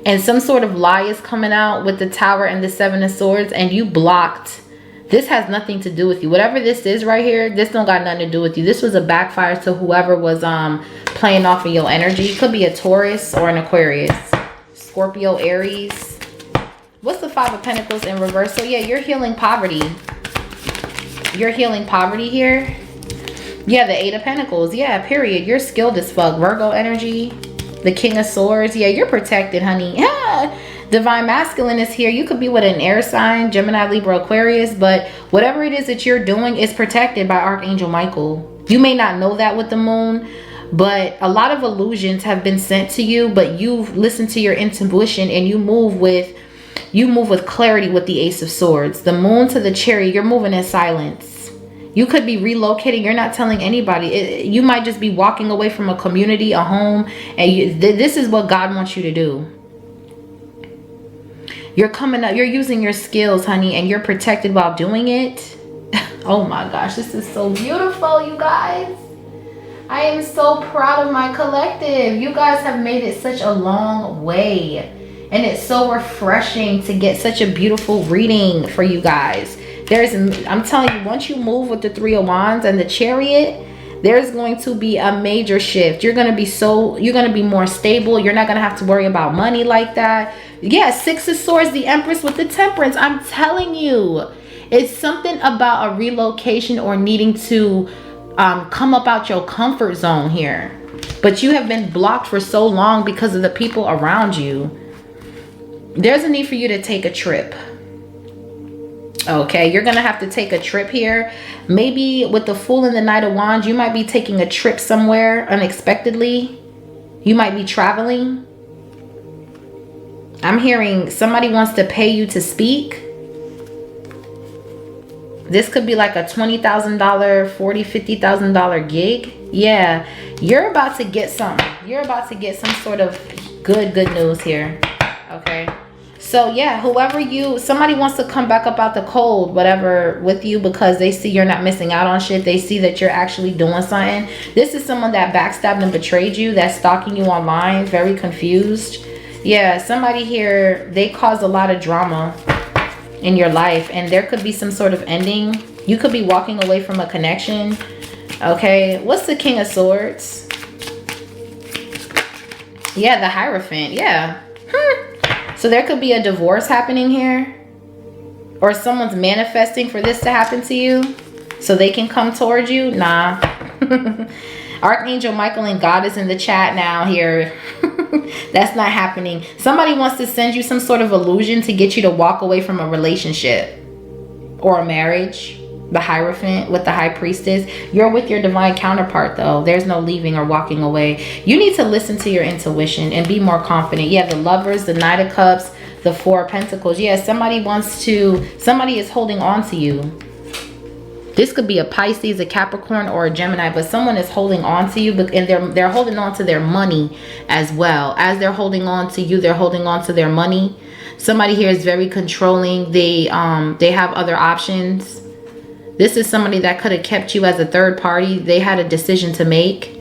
and some sort of lie is coming out with the Tower and the Seven of Swords, and you blocked. This has nothing to do with you. Whatever this is right here, this don't got nothing to do with you. This was a backfire to whoever was playing off of your energy. It could be a Taurus or an Aquarius, Scorpio, Aries. What's the Five of Pentacles in reverse? So yeah, you're healing poverty. You're healing poverty here. Yeah, the Eight of Pentacles. Yeah, period. You're skilled as fuck. Virgo energy. The King of Swords. Yeah, you're protected, honey. Yeah. Divine Masculine is here. You could be with an air sign, Gemini, Libra, Aquarius, but whatever it is that you're doing is protected by Archangel Michael. You may not know that with the moon, but a lot of illusions have been sent to you, but you've listened to your intuition and you move with clarity with the Ace of Swords. The Moon to the Chariot, you're moving in silence. You could be relocating. You're not telling anybody. You might just be walking away from a community, a home, and this is what God wants you to do. You're coming up. You're using your skills, honey, and you're protected while doing it. Oh my gosh, this is so beautiful, you guys. I am so proud of my collective. You guys have made it such a long way. And it's so refreshing to get such a beautiful reading for you guys. I'm telling you, once you move with the Three of Wands and the Chariot, there's going to be a major shift. You're going to be more stable. You're not going to have to worry about money like that. Yeah, Six of Swords, the Empress with the Temperance. I'm telling you, it's something about a relocation or needing to come up out your comfort zone here. But you have been blocked for so long because of the people around you. There's a need for you to take a trip. Okay, you're gonna have to take a trip here. Maybe with the Fool and the Knight of Wands, you might be taking a trip somewhere unexpectedly. You might be traveling. I'm hearing somebody wants to pay you to speak. This could be like a $20,000, $40,000, $50,000 gig. Yeah, you're about to get something. You're about to get some sort of Good news here. Okay. So yeah, somebody wants to come back up out the cold, whatever, with you because they see you're not missing out on shit. They see that you're actually doing something. This is someone that backstabbed and betrayed you, that's stalking you online, very confused. Yeah, somebody here, they caused a lot of drama in your life, and there could be some sort of ending. You could be walking away from a connection. Okay, what's the King of Swords? Yeah, the Hierophant. Yeah. So there could be a divorce happening here, or someone's manifesting for this to happen to you so they can come towards you. Nah. Archangel Michael and God is in the chat now here. That's not happening. Somebody wants to send you some sort of illusion to get you to walk away from a relationship or a marriage. The Hierophant with the High Priestess. You're with your divine counterpart though. There's no leaving or walking away. You need to listen to your intuition and be more confident. Yeah, the Lovers, the Knight of Cups, the Four of Pentacles. Yeah, somebody is holding on to you. This could be a Pisces, a Capricorn, or a Gemini, but someone is holding on to you, and they're holding on to their money as well. As they're holding on to you, they're holding on to their money. Somebody here is very controlling. They have other options. This is somebody that could have kept you as a third party. They had a decision to make.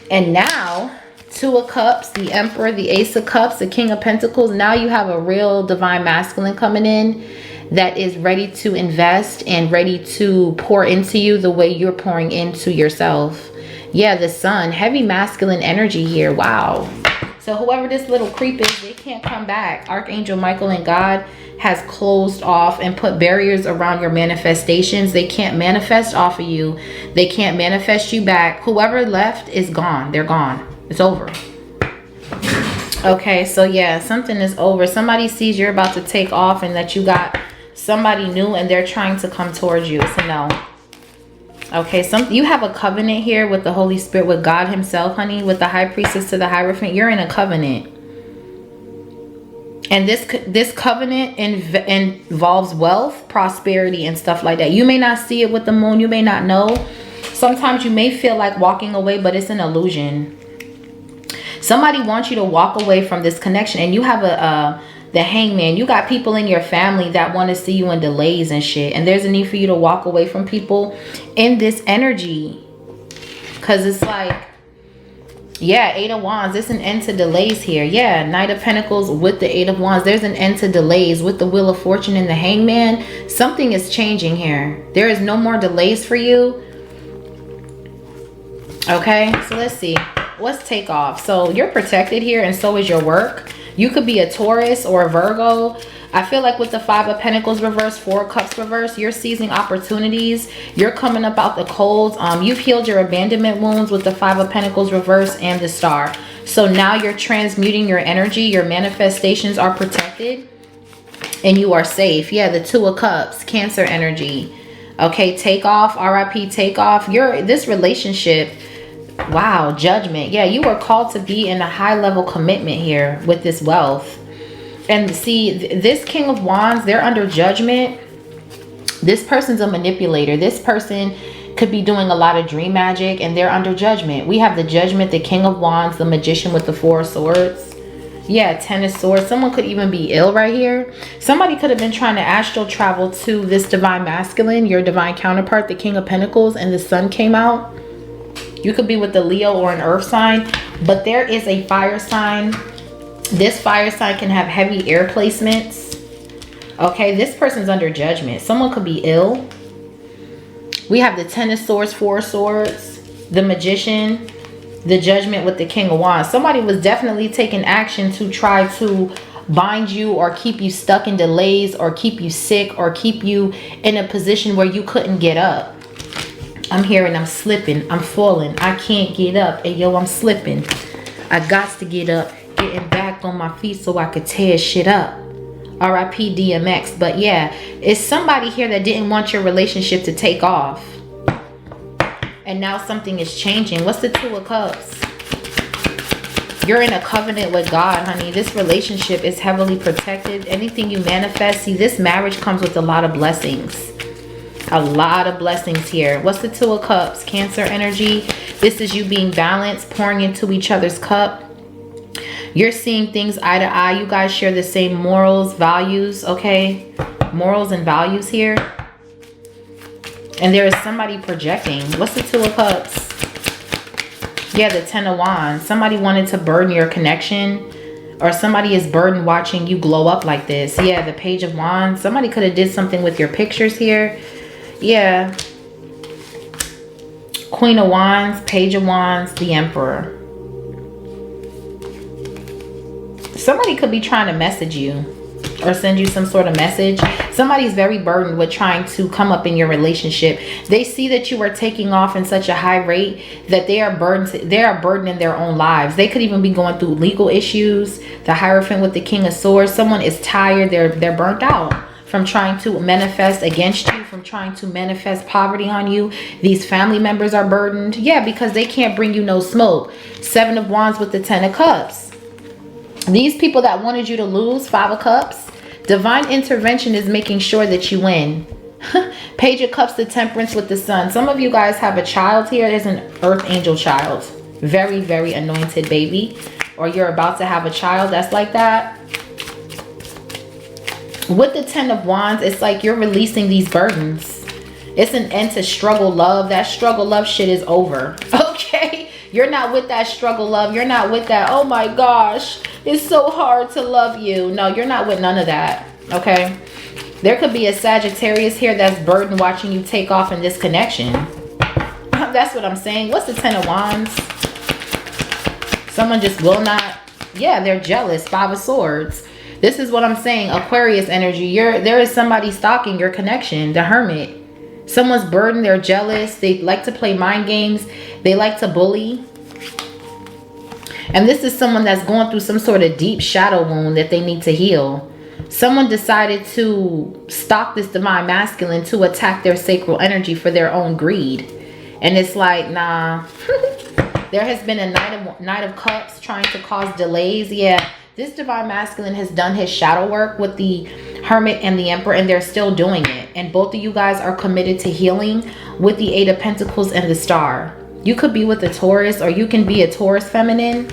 And now, Two of Cups, the Emperor, the Ace of Cups, the King of Pentacles. Now you have a real divine masculine coming in that is ready to invest and ready to pour into you the way you're pouring into yourself. Yeah, the Sun, heavy masculine energy here. Wow. So whoever this little creep is, they can't come back. Archangel Michael and God has closed off and put barriers around your manifestations. They can't manifest off of you. They can't manifest you back. Whoever left is gone. They're gone. It's over. Okay, so yeah, something is over. Somebody sees you're about to take off and that you got somebody new and they're trying to come towards you. It's a no. Okay, you have a covenant here with the Holy Spirit, with God himself, honey, with the High Priestess to the Hierophant. You're in a covenant. And this covenant involves wealth, prosperity, and stuff like that. You may not see it with the moon. You may not know. Sometimes you may feel like walking away, but it's an illusion. Somebody wants you to walk away from this connection, and you have the Hangman. You got people in your family that want to see you in delays and shit. And there's a need for you to walk away from people in this energy. Because it's like, yeah, Eight of Wands. There's an end to delays here. Yeah, Knight of Pentacles with the Eight of Wands. There's an end to delays with the Wheel of Fortune and the Hangman. Something is changing here. There is no more delays for you. Okay, so let's see. Let's take off. So you're protected here, and so is your work. You could be a Taurus or a Virgo. I feel like with the Five of Pentacles reverse, Four of Cups reverse, you're seizing opportunities. You're coming up out the cold. You've healed your abandonment wounds with the Five of Pentacles reverse and the Star. So now you're transmuting your energy. Your manifestations are protected and you are safe. Yeah, the Two of Cups, Cancer energy. Okay, take off, RIP, take off. This relationship, wow, Judgment. Yeah, you were called to be in a high level commitment here with this wealth. And see, this King of Wands, they're under judgment. This person's a manipulator. This person could be doing a lot of dream magic, and they're under judgment. We have the Judgment, the King of Wands, the Magician with the Four of Swords. Yeah, Ten of Swords. Someone could even be ill right here. Somebody could have been trying to astral travel to this divine masculine, your divine counterpart, the King of Pentacles, and the Sun came out. You could be with the Leo or an earth sign, but there is a fire sign. This fire sign can have heavy air placements. Okay, this person's under judgment. Someone could be ill. We have the Ten of Swords, Four of Swords, the Magician, the Judgment with the King of Wands. Somebody was definitely taking action to try to bind you or keep you stuck in delays or keep you sick or keep you in a position where you couldn't get up. I'm here and I'm slipping. I'm falling. I can't get up. Hey, yo, I'm slipping. I got to get up. Getting back on my feet so I could tear shit up. RIP DMX. But yeah, it's somebody here that didn't want your relationship to take off. And now something is changing. What's the Two of Cups? You're in a covenant with God, honey. This relationship is heavily protected. Anything you manifest, see, this marriage comes with a lot of blessings. A lot of blessings here. What's the Two of Cups? Cancer energy. This is you being balanced, pouring into each other's cup. You're seeing things eye to eye. You guys share the same morals, values, okay? Morals and values here. And there is somebody projecting. What's the Two of Cups? Yeah, the Ten of Wands. Somebody wanted to burden your connection, or somebody is burdened watching you glow up like this. Yeah, the Page of Wands. Somebody could have did something with your pictures here. Yeah. Queen of Wands, Page of Wands, the Emperor. Somebody could be trying to message you or send you some sort of message. Somebody's very burdened with trying to come up in your relationship. They see that you are taking off in such a high rate that they are burdened. They are burdened in their own lives. They could even be going through legal issues. The Hierophant with the King of Swords. Someone is tired. They're burnt out from trying to manifest against you, from trying to manifest poverty on you. These family members are burdened. Yeah, because they can't bring you no smoke. Seven of Wands with the Ten of Cups. These people that wanted you to lose, Five of Cups. Divine intervention is making sure that you win. Page of Cups, the Temperance with the Sun. Some of you guys have a child here. There's an Earth Angel child. Very, very anointed baby. Or you're about to have a child that's like that. With the Ten of Wands, it's like you're releasing these burdens. It's an end to struggle love. That struggle love shit is over. Okay? You're not with that struggle love. You're not with that, oh my gosh, it's so hard to love you. No, you're not with none of that. Okay? There could be a Sagittarius here that's burdened watching you take off in this connection. That's what I'm saying. What's the Ten of Wands? Someone just will not. Yeah, they're jealous. Five of Swords. This is what I'm saying. Aquarius energy. There is somebody stalking your connection. The Hermit. Someone's burdened. They're jealous. They like to play mind games. They like to bully. And this is someone that's going through some sort of deep shadow wound that they need to heal. Someone decided to stalk this divine masculine to attack their sacral energy for their own greed. And it's like, nah. There has been a Knight of Cups trying to cause delays. Yeah, this divine masculine has done his shadow work with the Hermit and the Emperor, and they're still doing it. And both of you guys are committed to healing with the Eight of Pentacles and the Star. You could be with a Taurus, or you can be a Taurus feminine.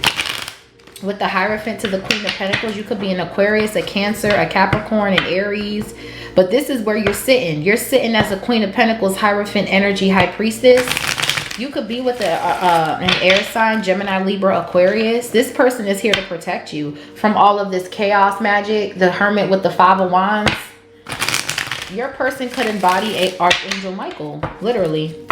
With the Hierophant to the Queen of Pentacles, you could be an Aquarius, a Cancer, a Capricorn, an Aries. But this is where you're sitting. You're sitting as a Queen of Pentacles, Hierophant energy, High Priestess. You could be with an air sign, Gemini, Libra, Aquarius. This person is here to protect you from all of this chaos magic. The Hermit with the Five of Wands. Your person could embody Archangel Michael, literally.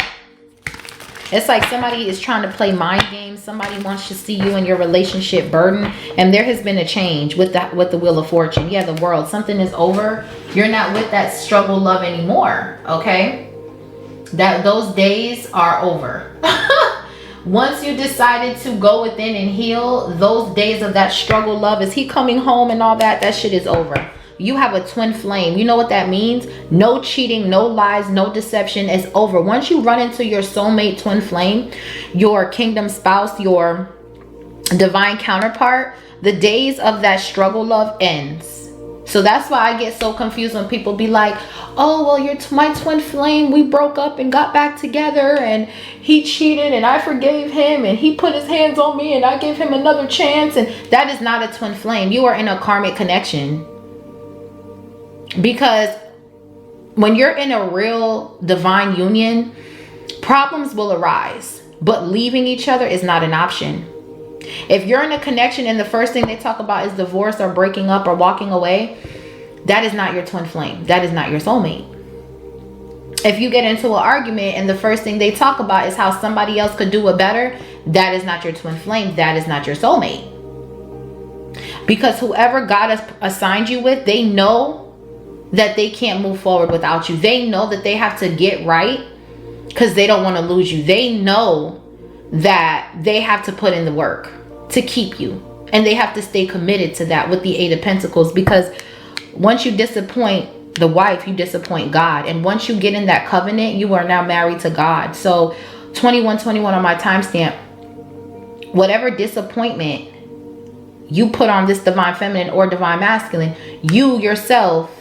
It's like somebody is trying to play mind games. Somebody wants to see you and your relationship burden. And there has been a change with the Wheel of Fortune. Yeah, the World. Something is over. You're not with that struggle love anymore. Okay? Those days are over. Once you decided to go within and heal, those days of that struggle love, is he coming home and all that, that shit is over. You have a twin flame. You know what that means? No cheating, no lies, no deception is over. Once you run into your soulmate twin flame, your kingdom spouse, your divine counterpart, the days of that struggle love ends. So that's why I get so confused when people be like, oh, well, you're my twin flame. We broke up and got back together and he cheated and I forgave him and he put his hands on me and I gave him another chance. And that is not a twin flame. You are in a karmic connection. Because when you're in a real divine union, problems will arise. But leaving each other is not an option. If you're in a connection and the first thing they talk about is divorce or breaking up or walking away, that is not your twin flame. That is not your soulmate. If you get into an argument and the first thing they talk about is how somebody else could do it better, that is not your twin flame. That is not your soulmate. Because whoever God has assigned you with, they know that they can't move forward without you. They know that they have to get right because they don't want to lose you. They know that they have to put in the work to keep you. And they have to stay committed to that with the Eight of Pentacles. Because once you disappoint the wife, you disappoint God. And once you get in that covenant, you are now married to God. So 2121 on my timestamp. Whatever disappointment you put on this divine feminine or divine masculine, you yourself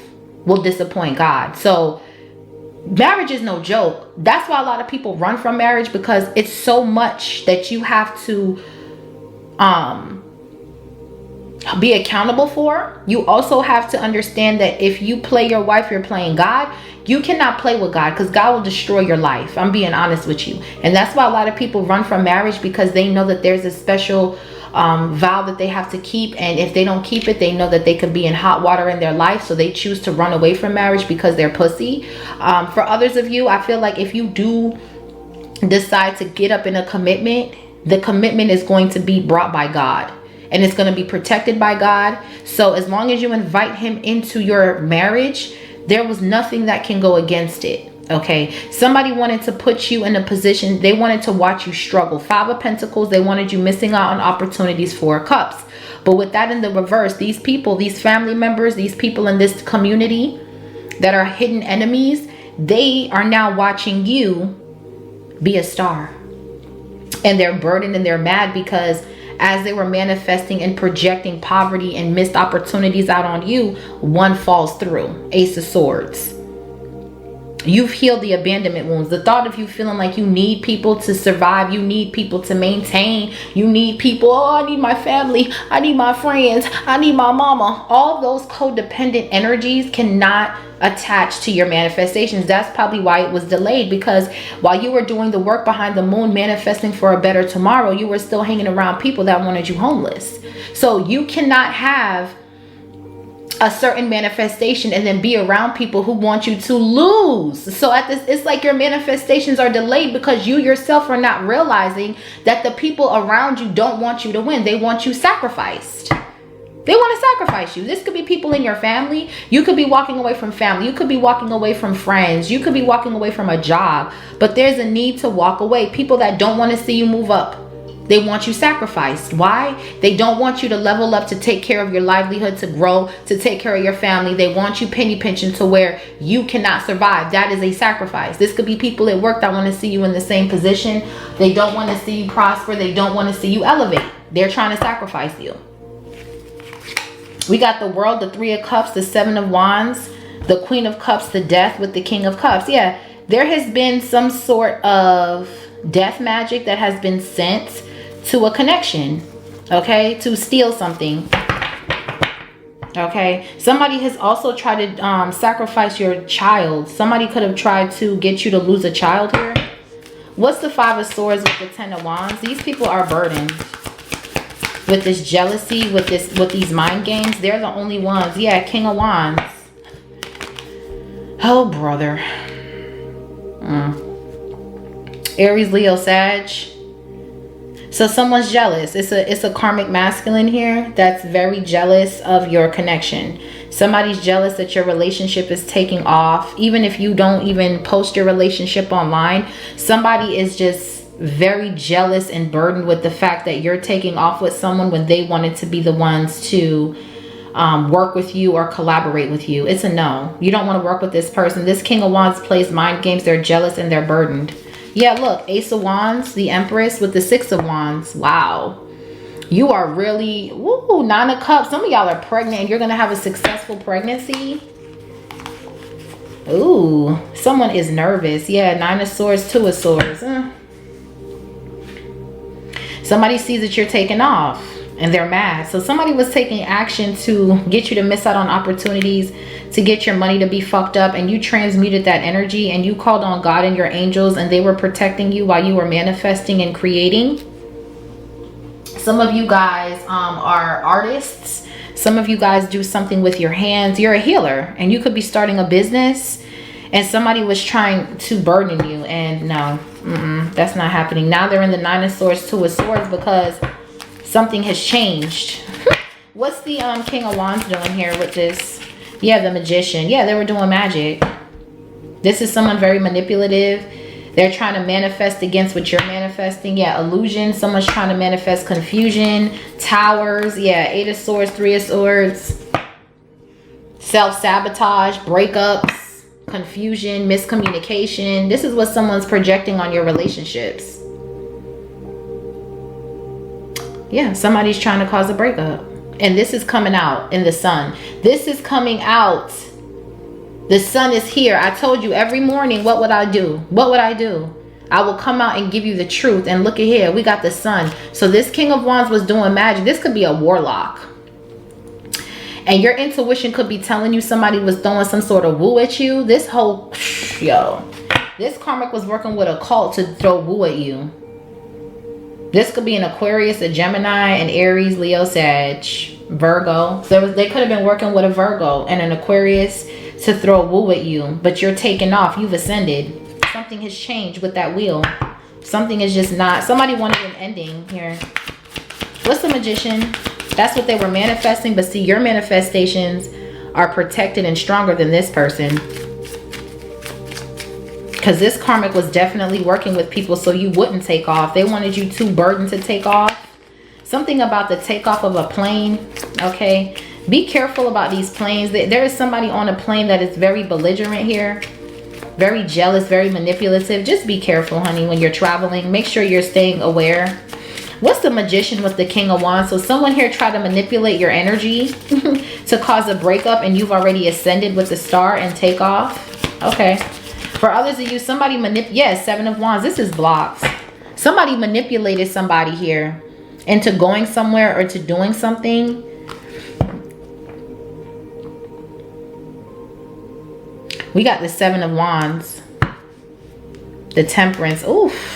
will disappoint God. So marriage is no joke. That's why a lot of people run from marriage, because it's so much that you have to be accountable for. You also have to understand that if you play your wife, you're playing God. You cannot play with God, because God will destroy your life. I'm being honest with you. And that's why a lot of people run from marriage, because they know that there's a special vow that they have to keep, and if they don't keep it, they know that they could be in hot water in their life, so they choose to run away from marriage because they're pussy. For others of you, I feel like if you do decide to get up in a commitment, the commitment is going to be brought by God, and it's going to be protected by God. So as long as you invite him into your marriage, there was nothing that can go against it. Okay, somebody wanted to put you in a position, they wanted to watch you struggle. 5 of Pentacles, they wanted you missing out on opportunities. 4 of Cups. But with that in the reverse, these people, these family members, these people in this community that are hidden enemies, they are now watching you be a star. And they're burdened and they're mad, because as they were manifesting and projecting poverty and missed opportunities out on you, one falls through. Ace of Swords. You've healed the abandonment wounds. The thought of you feeling like you need people to survive, you need people to maintain, you need people, oh, I need my family, I need my friends, I need my mama. All those codependent energies cannot attach to your manifestations. That's probably why it was delayed, because while you were doing the work behind the moon, manifesting for a better tomorrow, you were still hanging around people that wanted you homeless. So you cannot have a certain manifestation and then be around people who want you to lose. So at this, it's like your manifestations are delayed because you yourself are not realizing that the people around you don't want you to win. They want you sacrificed. They want to sacrifice you. This could be people in your family. You could be walking away from family. You could be walking away from friends. You could be walking away from a job. But there's a need to walk away. People that don't want to see you move up. They want you sacrificed. Why? They don't want you to level up, to take care of your livelihood, to grow, to take care of your family. They want you penny pinching to where you cannot survive. That is a sacrifice. This could be people at work that want to see you in the same position. They don't want to see you prosper. They don't want to see you elevate. They're trying to sacrifice you. We got the World, the 3 of Cups, the 7 of Wands, the Queen of Cups, the Death with the King of Cups. Yeah, there has been some sort of death magic that has been sent to a connection, okay, to steal something. Okay, somebody has also tried to sacrifice your child. Somebody could have tried to get you to lose a child here. What's the 5 of Swords with the 10 of Wands? These people are burdened with this jealousy, with these mind games. They're the only ones. Yeah, King of Wands. Oh, brother. Aries, Leo, Sag. So someone's jealous. It's a karmic masculine here that's very jealous of your connection. Somebody's jealous that your relationship is taking off. Even if you don't even post your relationship online, somebody is just very jealous and burdened with the fact that you're taking off with someone when they wanted to be the ones to work with you or collaborate with you. It's a no. You don't want to work with this person. This King of Wands plays mind games. They're jealous and they're burdened. Yeah, look, Ace of Wands, the Empress with the 6 of Wands. Wow. You are really, woo, 9 of Cups. Some of y'all are pregnant and you're going to have a successful pregnancy. Ooh, someone is nervous. Yeah, 9 of Swords, 2 of Swords. Somebody sees that you're taking off and they're mad. So somebody was taking action to get you to miss out on opportunities, to get your money to be fucked up, and you transmuted that energy and you called on God and your angels and they were protecting you while you were manifesting and creating. Some of you guys are artists. Some of you guys do something with your hands. You're a healer and you could be starting a business and somebody was trying to burden you, and no, that's not happening. Now they're in the 9 of Swords, 2 of Swords because something has changed. What's the King of Wands doing here with this? Yeah, the Magician. Yeah, they were doing magic. This is someone very manipulative. They're trying to manifest against what you're manifesting. Yeah, illusion. Someone's trying to manifest confusion. Towers. Yeah, 8 of Swords, 3 of Swords. Self-sabotage, breakups, confusion, miscommunication. This is what someone's projecting on your relationships. Yeah, somebody's trying to cause a breakup. And this is coming out in the sun. This is coming out. The sun is here. I told you every morning, what would I do? What would I do? I will come out and give you the truth. And look at here, we got the sun. So this King of Wands was doing magic. This could be a warlock. And your intuition could be telling you somebody was throwing some sort of woo at you. This whole, this karmic was working with a cult to throw woo at you. This could be an Aquarius, a Gemini, an Aries, Leo, Sag, Virgo. They could have been working with a Virgo and an Aquarius to throw woo at you. But you're taking off. You've ascended. Something has changed with that wheel. Something is just not. Somebody wanted an ending here. What's the Magician? That's what they were manifesting. But see, your manifestations are protected and stronger than this person. Because this karmic was definitely working with people so you wouldn't take off. They wanted you too burdened to take off. Something about the takeoff of a plane. Okay. Be careful about these planes. There is somebody on a plane that is very belligerent here. Very jealous, very manipulative. Just be careful, honey, when you're traveling. Make sure you're staying aware. What's the Magician with the King of Wands? So someone here tried to manipulate your energy to cause a breakup, and you've already ascended with the star and take off. Okay. For others of you, somebody yes, Seven of Wands. This is blocked. Somebody manipulated somebody here into going somewhere or to doing something. We got the Seven of Wands. The Temperance. Oof.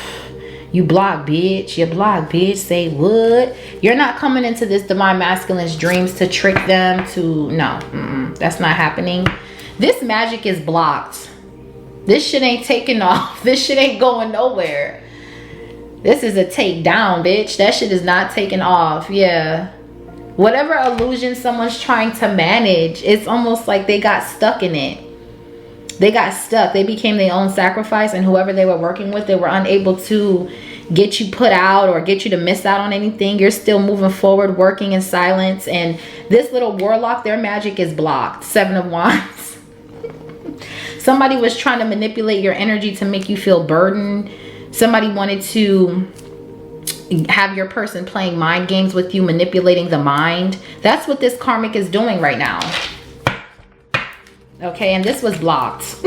You block, bitch. You block, bitch. Say what? You're not coming into this divine masculine's dreams to trick them to... No. That's not happening. This magic is blocked. This shit ain't taking off. This shit ain't going nowhere. This is a takedown, bitch. That shit is not taking off. Yeah. Whatever illusion someone's trying to manage, it's almost like they got stuck in it. They got stuck. They became their own sacrifice, and whoever they were working with, they were unable to get you put out or get you to miss out on anything. You're still moving forward, working in silence. And this little warlock, their magic is blocked. Seven of Wands. Somebody was trying to manipulate your energy to make you feel burdened. Somebody wanted to have your person playing mind games with you, manipulating the mind. That's what this karmic is doing right now. Okay, and this was blocked.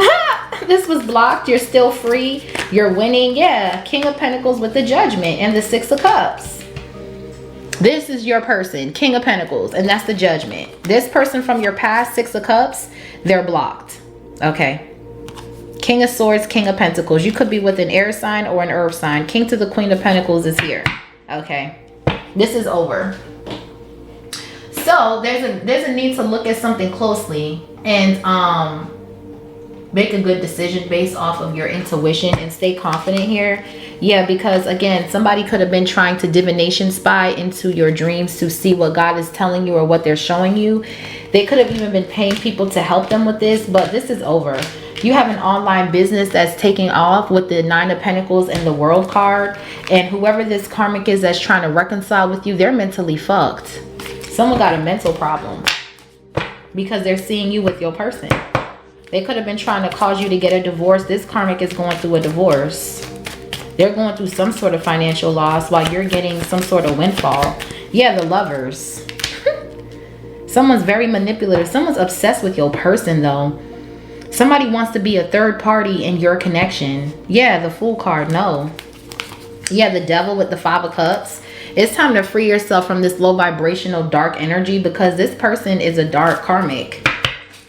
This was blocked. You're still free. You're winning. Yeah, King of Pentacles with the Judgment and the Six of Cups. This is your person, King of Pentacles, and that's the Judgment. This person from your past, Six of Cups, they're blocked. Okay. King of Swords, King of Pentacles. You could be with an air sign or an earth sign. King to the Queen of Pentacles is here. Okay. This is over. So there's a need to look at something closely and make a good decision based off of your intuition and stay confident here. Yeah, because again, somebody could have been trying to divination spy into your dreams to see what God is telling you or what they're showing you. They could have even been paying people to help them with this, but this is over. You have an online business that's taking off with the Nine of Pentacles and the World card, and whoever this karmic is that's trying to reconcile with you, they're mentally fucked. Someone got a mental problem because they're seeing you with your person. They could have been trying to cause you to get a divorce. This karmic is going through a divorce. They're going through some sort of financial loss while you're getting some sort of windfall. Yeah, the Lovers. Someone's very manipulative. Someone's obsessed with your person, though. Somebody wants to be a third party in your connection. Yeah, the Fool card. No. Yeah, the Devil with the Five of Cups. It's time to free yourself from this low vibrational dark energy, because this person is a dark karmic.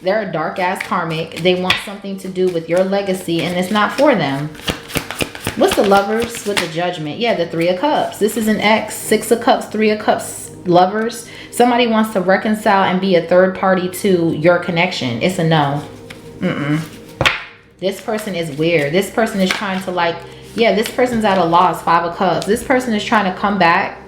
They're a dark ass karmic. They want something to do with your legacy, and it's not for them. What's the Lovers with the Judgment? Yeah, the Three of Cups. This is an X. Six of Cups, Three of Cups, Lovers. Somebody wants to reconcile and be a third party to your connection. It's a no. This person is weird. This person is trying to yeah, this person's at a loss. Five of Cups. This person is trying to come back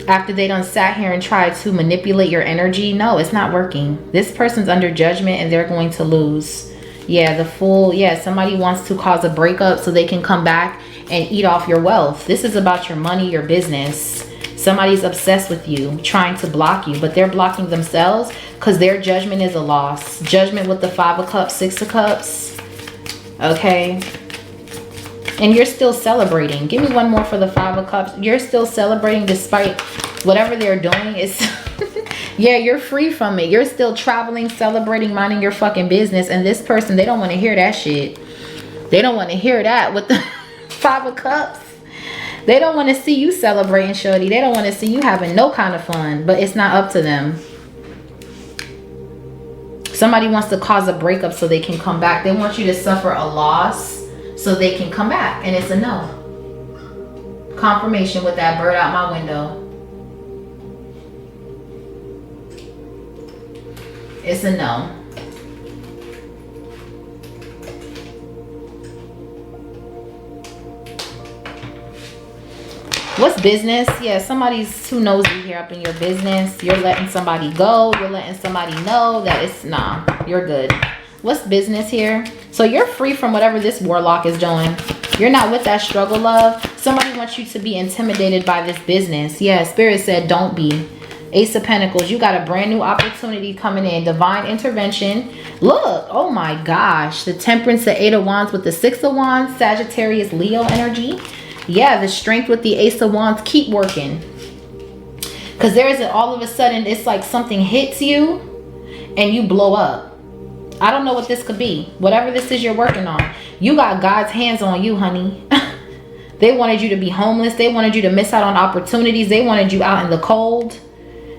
after they done sat here and tried to manipulate your energy. No, it's not working. This person's under judgment and they're going to lose. Yeah, the Fool. Yeah, somebody wants to cause a breakup so they can come back and eat off your wealth. This is about your money, your business. Somebody's obsessed with you, trying to block you, but they're blocking themselves because their judgment is a loss. Judgment with the Five of Cups, Six of Cups. Okay. And you're still celebrating. Give me one more for the Five of Cups. You're still celebrating despite whatever they're doing. It's yeah, you're free from it. You're still traveling, celebrating, minding your fucking business. And this person, they don't want to hear that shit. They don't want to hear that with the Five of Cups. They don't want to see you celebrating, shorty. They don't want to see you having no kind of fun. But it's not up to them. Somebody wants to cause a breakup so they can come back. They want you to suffer a loss so they can come back. And it's a no. Confirmation with that bird out my window. It's a no. What's business? Yeah, somebody's too nosy here up in your business. You're letting somebody go. You're letting somebody know that it's nah, you're good. What's business here? So you're free from whatever this warlock is doing. You're not with that struggle, love. Somebody wants you to be intimidated by this business. Yeah, Spirit said don't be. Ace of Pentacles, you got a brand new opportunity coming in. Divine intervention. Look, oh my gosh. The Temperance, the Eight of Wands with the Six of Wands. Sagittarius, Leo energy. Yeah, the Strength with the Ace of Wands. Keep working. Because there is all of a sudden, it's like something hits you and you blow up. I don't know what this could be. Whatever this is you're working on. You got God's hands on you, honey. They wanted you to be homeless. They wanted you to miss out on opportunities. They wanted you out in the cold.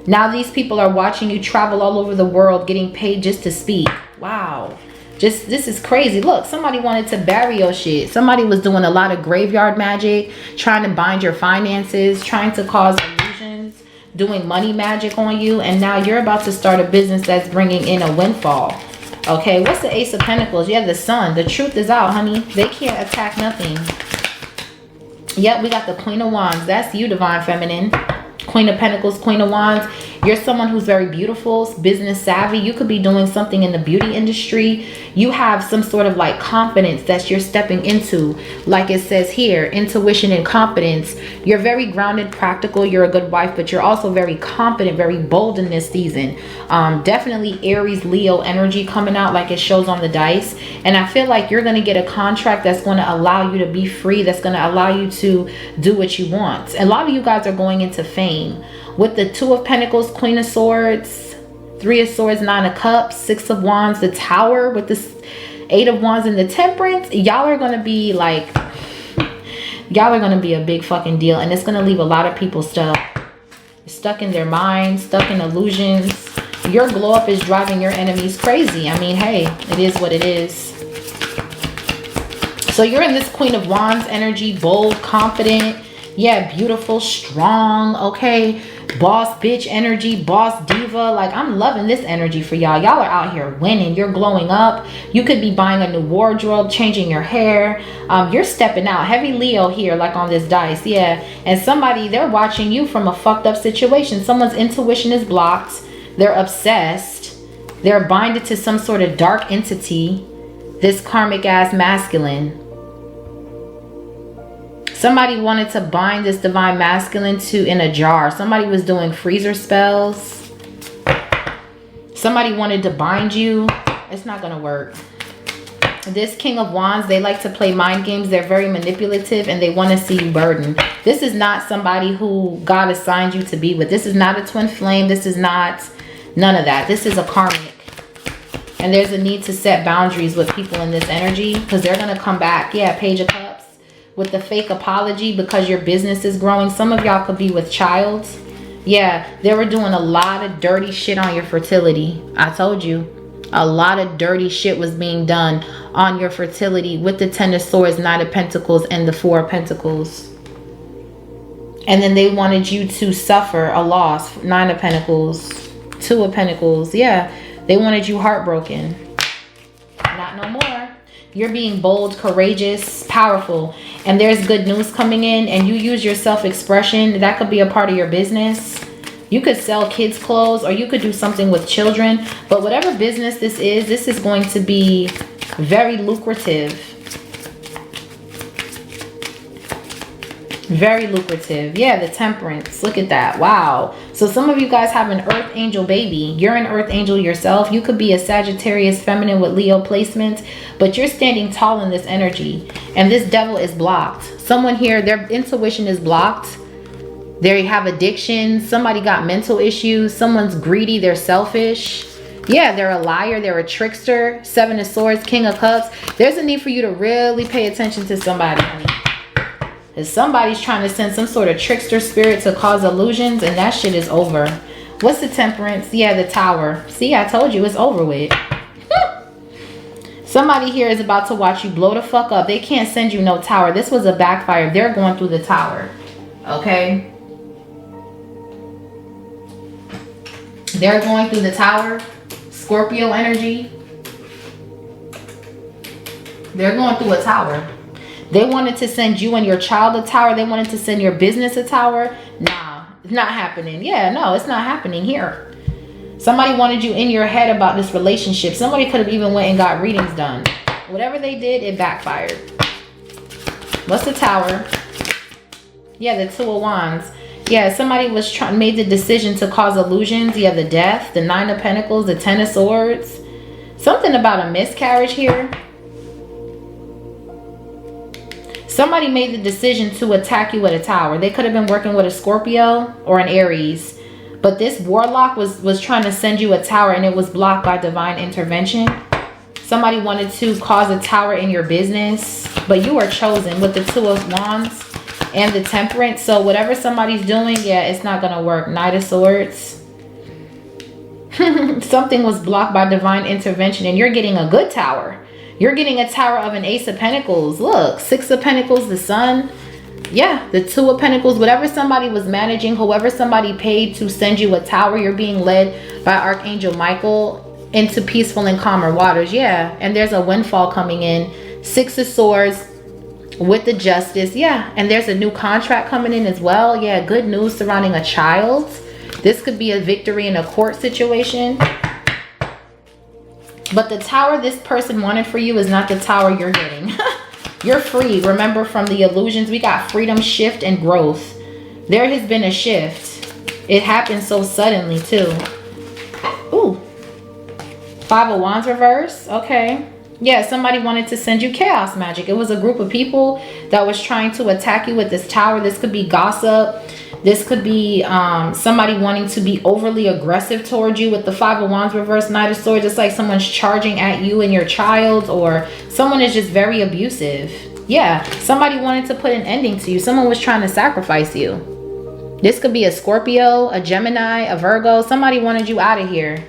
Now these people are watching you travel all over the world getting paid just to speak. Wow. This is crazy. Look, somebody wanted to bury your shit. Somebody was doing a lot of graveyard magic, trying to bind your finances, trying to cause illusions, doing money magic on you. And now you're about to start a business that's bringing in a windfall. Okay, what's the Ace of Pentacles? Yeah, the Sun. The truth is out, honey. They can't attack nothing. Yep, we got the Queen of Wands. That's you, Divine Feminine. Queen of Pentacles, Queen of Wands. You're someone who's very beautiful, business savvy. You could be doing something in the beauty industry. You have some sort of like confidence that you're stepping into. Like it says here, intuition and confidence. You're very grounded, practical. You're a good wife, but you're also very confident, very bold in this season. Definitely Aries, Leo energy coming out like it shows on the dice. And I feel like you're going to get a contract that's going to allow you to be free. That's going to allow you to do what you want. A lot of you guys are going into fame. With the Two of Pentacles, Queen of Swords, Three of Swords, Nine of Cups, Six of Wands, the Tower with the Eight of Wands and the Temperance, y'all are going to be like, y'all are going to be a big fucking deal. And it's going to leave a lot of people stuck in their minds, stuck in illusions. Your glow up is driving your enemies crazy. I mean, hey, it is what it is. So you're in this Queen of Wands energy, bold, confident. Yeah, beautiful, strong, okay, boss bitch energy, boss diva. Like, I'm loving this energy for y'all. Y'all are out here winning. You're glowing up. You could be buying a new wardrobe, changing your hair. You're stepping out. Heavy Leo here, like on this dice. Yeah, and somebody, they're watching you from a fucked up situation. Someone's intuition is blocked. They're obsessed. They're binded to some sort of dark entity. This karmic ass masculine. Somebody wanted to bind this divine masculine in a jar. Somebody was doing freezer spells. Somebody wanted to bind you. It's not going to work. This King of Wands, they like to play mind games. They're very manipulative and they want to see you burdened. This is not somebody who God assigned you to be with. This is not a twin flame. This is not none of that. This is a karmic. And there's a need to set boundaries with people in this energy because they're going to come back. Yeah, Page of Cups. With the fake apology because your business is growing. Some of y'all could be with child. Yeah, they were doing a lot of dirty shit on your fertility. I told you. A lot of dirty shit was being done on your fertility with the Ten of Swords, Nine of Pentacles, and the Four of Pentacles. And then they wanted you to suffer a loss. Nine of Pentacles, Two of Pentacles. Yeah, they wanted you heartbroken. Not no more. You're being bold, courageous, powerful, and there's good news coming in, and you use your self-expression. That could be a part of your business. You could sell kids' clothes, or you could do something with children. But whatever business this is going to be very lucrative. Very lucrative. Yeah, the Temperance. Look at that. Wow. So some of you guys have an Earth Angel baby. You're an Earth Angel yourself. You could be a Sagittarius feminine with Leo placement, but you're standing tall in this energy. And this devil is blocked. Someone here, their intuition is blocked. They have addictions. Somebody got mental issues. Someone's greedy. They're selfish. Yeah, they're a liar. They're a trickster. Seven of Swords, King of Cups. There's a need for you to really pay attention to somebody, honey. If somebody's trying to send some sort of trickster spirit to cause illusions, and that shit is over. What's the Temperance? Yeah, the Tower. See, I told you it's over with. Somebody here is about to watch you blow the fuck up. They can't send you no tower. This was a backfire. They're going through the tower. Okay? They're going through the tower. Scorpio energy. They're going through a tower. They wanted to send you and your child a tower. They wanted to send your business a tower. Nah, it's not happening. Yeah, no, it's not happening here. Somebody wanted you in your head about this relationship. Somebody could have even went and got readings done. Whatever they did, it backfired. What's the tower? Yeah, the Two of Wands. Yeah, somebody was made the decision to cause illusions. Yeah, the Death, the Nine of Pentacles, the Ten of Swords. Something about a miscarriage here. Somebody made the decision to attack you with a tower. They could have been working with a Scorpio or an Aries. But this warlock was trying to send you a tower and it was blocked by divine intervention. Somebody wanted to cause a tower in your business. But you are chosen with the Two of Wands and the Temperance. So whatever somebody's doing, yeah, it's not going to work. Knight of Swords. Something was blocked by divine intervention and you're getting a good tower. You're getting a tower of an Ace of Pentacles. Look, Six of Pentacles, the Sun. Yeah, the Two of Pentacles. Whatever somebody was managing, whoever somebody paid to send you a tower, you're being led by Archangel Michael into peaceful and calmer waters. Yeah, and there's a windfall coming in. Six of Swords with the Justice. Yeah, and there's a new contract coming in as well. Yeah, good news surrounding a child. This could be a victory in a court situation. But the tower this person wanted for you is not the tower you're getting. You're free. Remember, from the illusions, we got freedom, shift, and growth. There has been a shift. It happened so suddenly, too. Ooh. Five of Wands reverse. Okay. Yeah, somebody wanted to send you chaos magic. It was a group of people that was trying to attack you with this tower. This could be gossip. This could be somebody wanting to be overly aggressive towards you with the Five of Wands reverse, Knight of Swords. It's like someone's charging at you and your child, or someone is just very abusive. Yeah, somebody wanted to put an ending to you. Someone was trying to sacrifice you. This could be a Scorpio, a Gemini, a Virgo. Somebody wanted you out of here.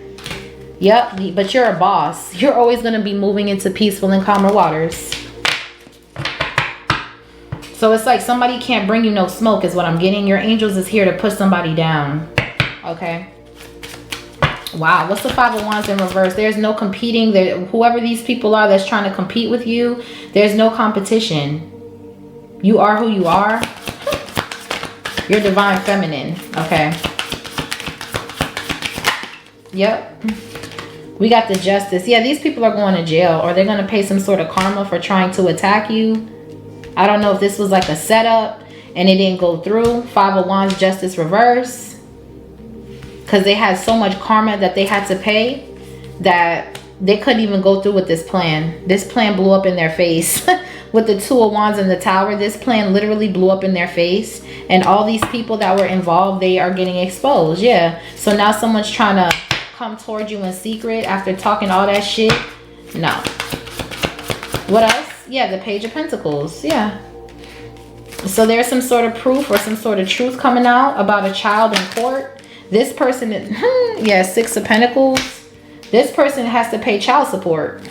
Yep, but you're a boss. You're always going to be moving into peaceful and calmer waters. So it's like somebody can't bring you no smoke is what I'm getting. Your angels is here to put somebody down. Okay. Wow. What's the Five of Wands in reverse? There's no competing. Whoever these people are that's trying to compete with you, there's no competition. You are who you are. You're divine feminine. Okay. Yep. We got the Justice. Yeah, these people are going to jail, or they're going to pay some sort of karma for trying to attack you. I don't know if this was like a setup and it didn't go through. Five of Wands, Justice reverse. Because they had so much karma that they had to pay that they couldn't even go through with this plan. This plan blew up in their face. With the Two of Wands in the tower, this plan literally blew up in their face. And all these people that were involved, they are getting exposed. Yeah. So now someone's trying to come towards you in secret after talking all that shit. No. What else? Yeah, the Page of Pentacles. Yeah. So there's some sort of proof or some sort of truth coming out about a child in court. This person, yeah, Six of Pentacles. This person has to pay child support.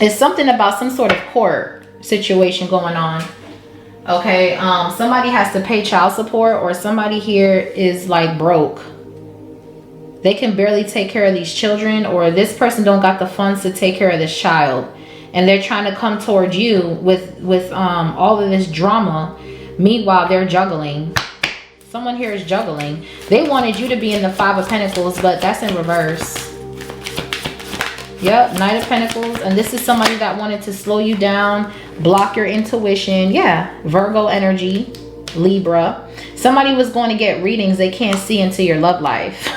It's something about some sort of court situation going on. Okay, somebody has to pay child support, or somebody here is like broke. They can barely take care of these children, or this person don't got the funds to take care of this child. And they're trying to come towards you with all of this drama. Meanwhile, they're juggling. Someone here is juggling. They wanted you to be in the Five of Pentacles, but that's in reverse. Yep, Knight of Pentacles. And this is somebody that wanted to slow you down, block your intuition. Yeah, Virgo energy, Libra. Somebody was going to get readings they can't see into your love life.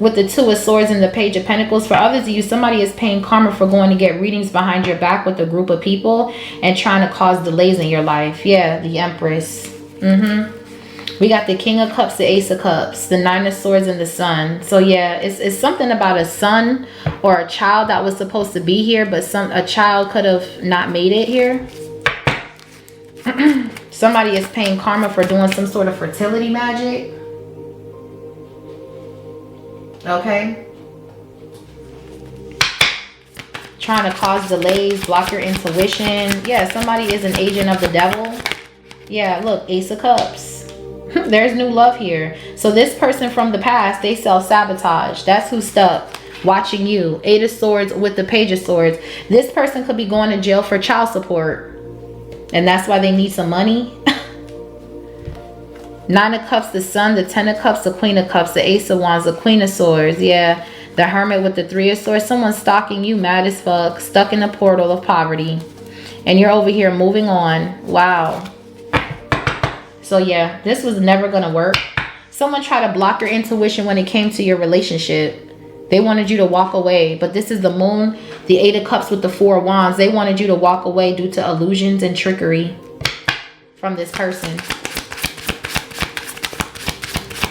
With the Two of Swords and the Page of Pentacles. For others of you, somebody is paying karma for going to get readings behind your back with a group of people and trying to cause delays in your life. Yeah, the Empress. We got the King of Cups, the Ace of Cups, the Nine of Swords, and the Sun. So yeah, it's something about a son or a child that was supposed to be here, but a child could have not made it here. Somebody is paying karma for doing some sort of fertility magic. Okay. trying to cause delays, block your intuition. Yeah, somebody is an agent of the devil. Yeah, look, Ace of Cups. There's new love here. So this person from the past, they self-sabotage. That's who's stuck watching you. Eight of Swords with the Page of Swords. This person could be going to jail for child support. And that's why they need some money. Nine of Cups, the Sun, the Ten of Cups, the Queen of Cups, the Ace of Wands, the Queen of Swords. Yeah, the Hermit with the Three of Swords. Someone's stalking you, mad as fuck, stuck in the portal of poverty. And you're over here moving on. Wow. So yeah, this was never going to work. Someone tried to block your intuition when it came to your relationship. They wanted you to walk away. But this is the Moon, the Eight of Cups with the Four of Wands. They wanted you to walk away due to illusions and trickery from this person.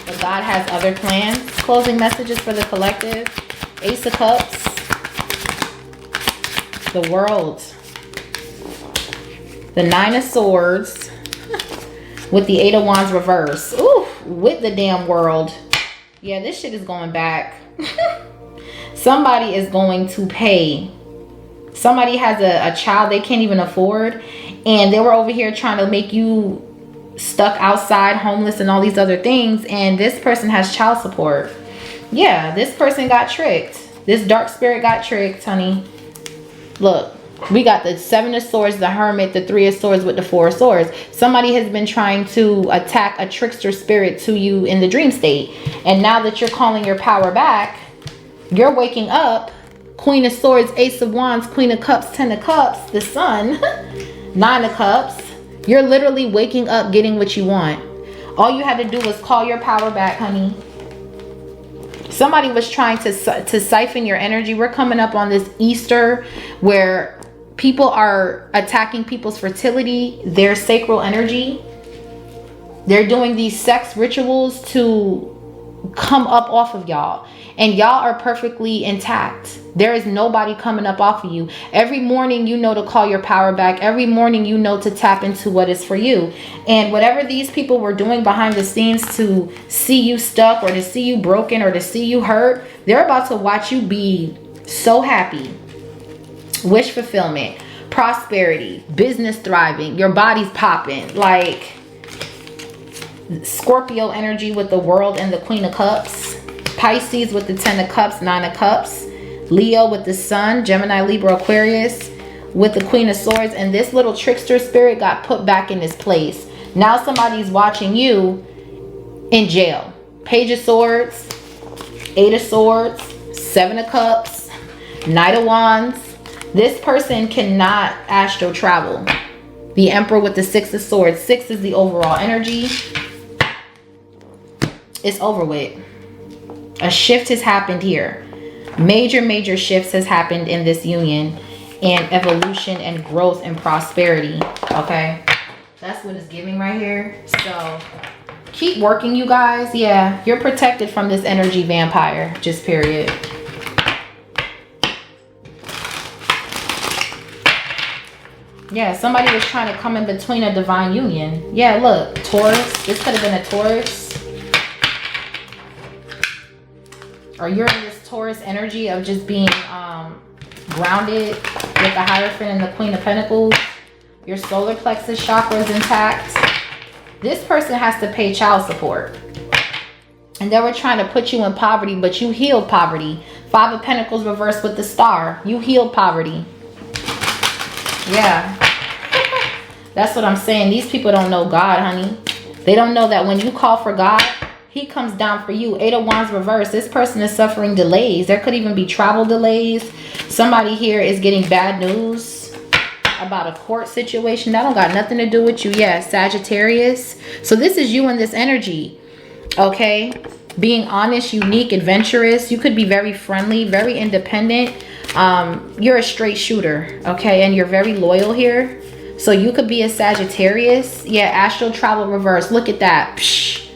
But God has other plans. Closing messages for the collective. Ace of Cups. The World. The Nine of Swords. With the Eight of Wands reverse. Ooh, with the damn World. Yeah, this shit is going back. Somebody is going to pay. Somebody has a child they can't even afford. And they were over here trying to make you stuck outside, homeless, and all these other things. And this person has child support. Yeah, this person got tricked. This dark spirit got tricked, honey. Look. We got the Seven of Swords, the Hermit, the Three of Swords with the Four of Swords. Somebody has been trying to attack a trickster spirit to you in the dream state. And now that you're calling your power back, you're waking up. Queen of Swords, Ace of Wands, Queen of Cups, Ten of Cups, the Sun, Nine of Cups. You're literally waking up, getting what you want. All you had to do was call your power back, honey. Somebody was trying to siphon your energy. We're coming up on this Easter where people are attacking people's fertility, their sacral energy. They're doing these sex rituals to come up off of y'all. And y'all are perfectly intact. There is nobody coming up off of you. Every morning you know to call your power back. Every morning you know to tap into what is for you. And whatever these people were doing behind the scenes to see you stuck or to see you broken or to see you hurt, they're about to watch you be so happy. Wish fulfillment, prosperity, business thriving, your body's popping. Like Scorpio energy with the World and the Queen of Cups. Pisces with the Ten of Cups, Nine of Cups. Leo with the Sun, Gemini, Libra, Aquarius with the Queen of Swords. And this little trickster spirit got put back in his place. Now somebody's watching you in jail. Page of Swords, Eight of Swords, Seven of Cups, Knight of Wands. This person cannot astral travel. The Emperor with the Six of Swords. Six is the overall energy. It's over with. A shift has happened here. Major shifts has happened in this union. And evolution and growth and prosperity. Okay? That's what it's giving right here. So, keep working, you guys. Yeah, you're protected from this energy vampire. Just period. Yeah, somebody was trying to come in between a divine union. Yeah, look, Taurus. This could have been a Taurus. Or you're in this Taurus energy of just being grounded with the Hierophant and the Queen of Pentacles. Your solar plexus chakra is intact. This person has to pay child support. And they were trying to put you in poverty, but you healed poverty. Five of Pentacles reversed with the Star. You healed poverty. Yeah. That's what I'm saying. These people don't know God, honey. They don't know that when you call for God, He comes down for you. Eight of Wands reversed. This person is suffering delays. There could even be travel delays. Somebody here is getting bad news about a court situation. That don't got nothing to do with you. Yeah, Sagittarius. So this is you in this energy. Okay? Being honest, unique, adventurous. You could be very friendly, very independent. You're a straight shooter. Okay? And you're very loyal here. So you could be a Sagittarius. Yeah, astral travel reverse. Look at that. Psh.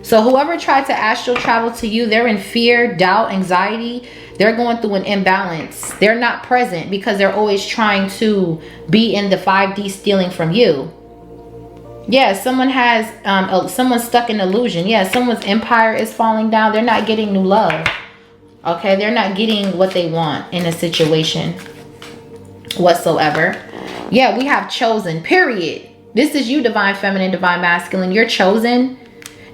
So whoever tried to astral travel to you, they're in fear, doubt, anxiety. They're going through an imbalance. They're not present because they're always trying to be in the 5D stealing from you. Yeah, someone has, someone's stuck in illusion. Yeah, someone's empire is falling down. They're not getting new love. Okay, they're not getting what they want in a situation. whatsoever. Yeah, we have chosen, period. This is you, divine feminine, divine masculine. You're chosen.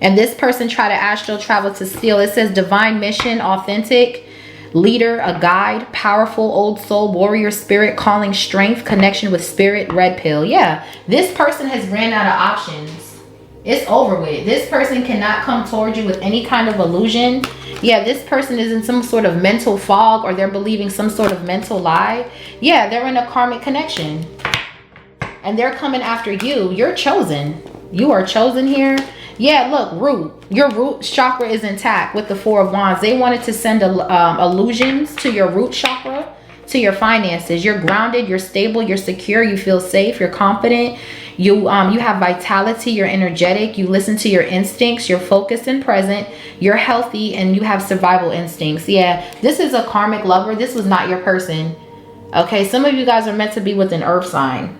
And this person tried to astral travel to steal. It says divine mission, authentic, leader, a guide, powerful, old soul, warrior spirit, calling, strength, connection with spirit, red pill. Yeah, this person has ran out of options. It's over with. This person cannot come towards you with any kind of illusion. Yeah, this person is in some sort of mental fog, or they're believing some sort of mental lie. Yeah, they're in a karmic connection. And they're coming after you. You're chosen. You are chosen here. Yeah, look, root. Your root chakra is intact with the Four of Wands. They wanted to send illusions to your root chakra, to your finances. You're grounded, you're stable, you're secure, you feel safe, you're confident. You have vitality, you're energetic, you listen to your instincts, you're focused and present, you're healthy, and you have survival instincts. Yeah, this is a karmic lover. This was not your person. Okay, some of you guys are meant to be with an earth sign.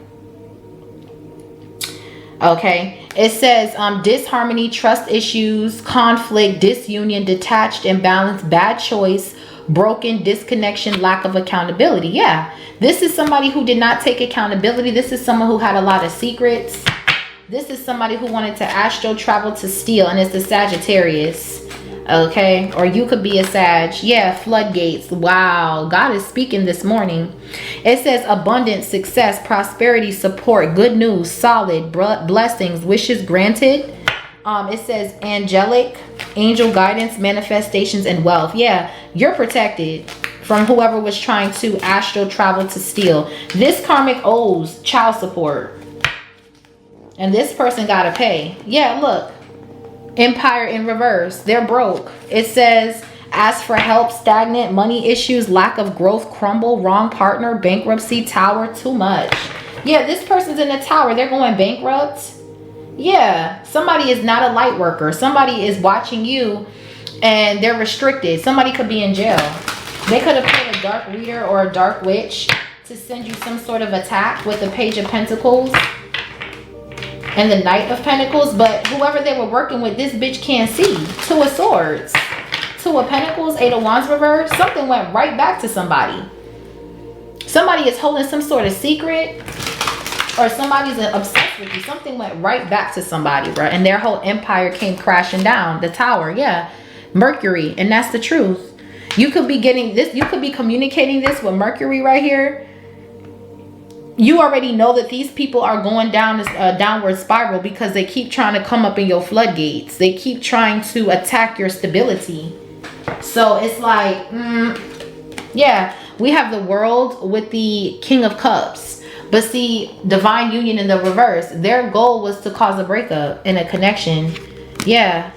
Okay, it says disharmony, trust issues, conflict, disunion, detached, imbalance, bad choice, broken, disconnection, lack of accountability. Yeah, this is somebody who did not take accountability. This is someone who had a lot of secrets. This is somebody who wanted to astral travel to steal, and it's the Sagittarius. Okay, or you could be a Sag. Yeah, floodgates. Wow, God is speaking this morning. It says abundance, success, prosperity, support, good news, solid, blessings, wishes granted. It says angelic, angel guidance, manifestations, and wealth. Yeah, you're protected from whoever was trying to astral travel to steal. This karmic owes child support, and this person gotta pay. Yeah, look. Empire in reverse. They're broke. It says ask for help, stagnant, money issues, lack of growth, crumble, wrong partner, bankruptcy, tower, too much. Yeah, this person's in the tower. They're going bankrupt. Yeah, somebody is not a light worker. Somebody is watching you and they're restricted. Somebody could be in jail. They could have paid a dark reader or a dark witch to send you some sort of attack with the Page of Pentacles and the Knight of Pentacles, but whoever they were working with, this bitch can't see. Two of Swords, Two of Pentacles, Eight of Wands reverse. Something went right back to somebody. Somebody is holding some sort of secret, or somebody's obsessed with you. Something went right back to somebody, bro, and their whole empire came crashing down. The Tower, yeah, Mercury, and that's the truth. You could be getting this, you could be communicating this with Mercury right here. You already know that these people are going down this downward spiral because they keep trying to come up in your floodgates. They keep trying to attack your stability. So it's like, yeah, we have the World with the King of Cups. But see, divine union in the reverse. Their goal was to cause a breakup in a connection. Yeah.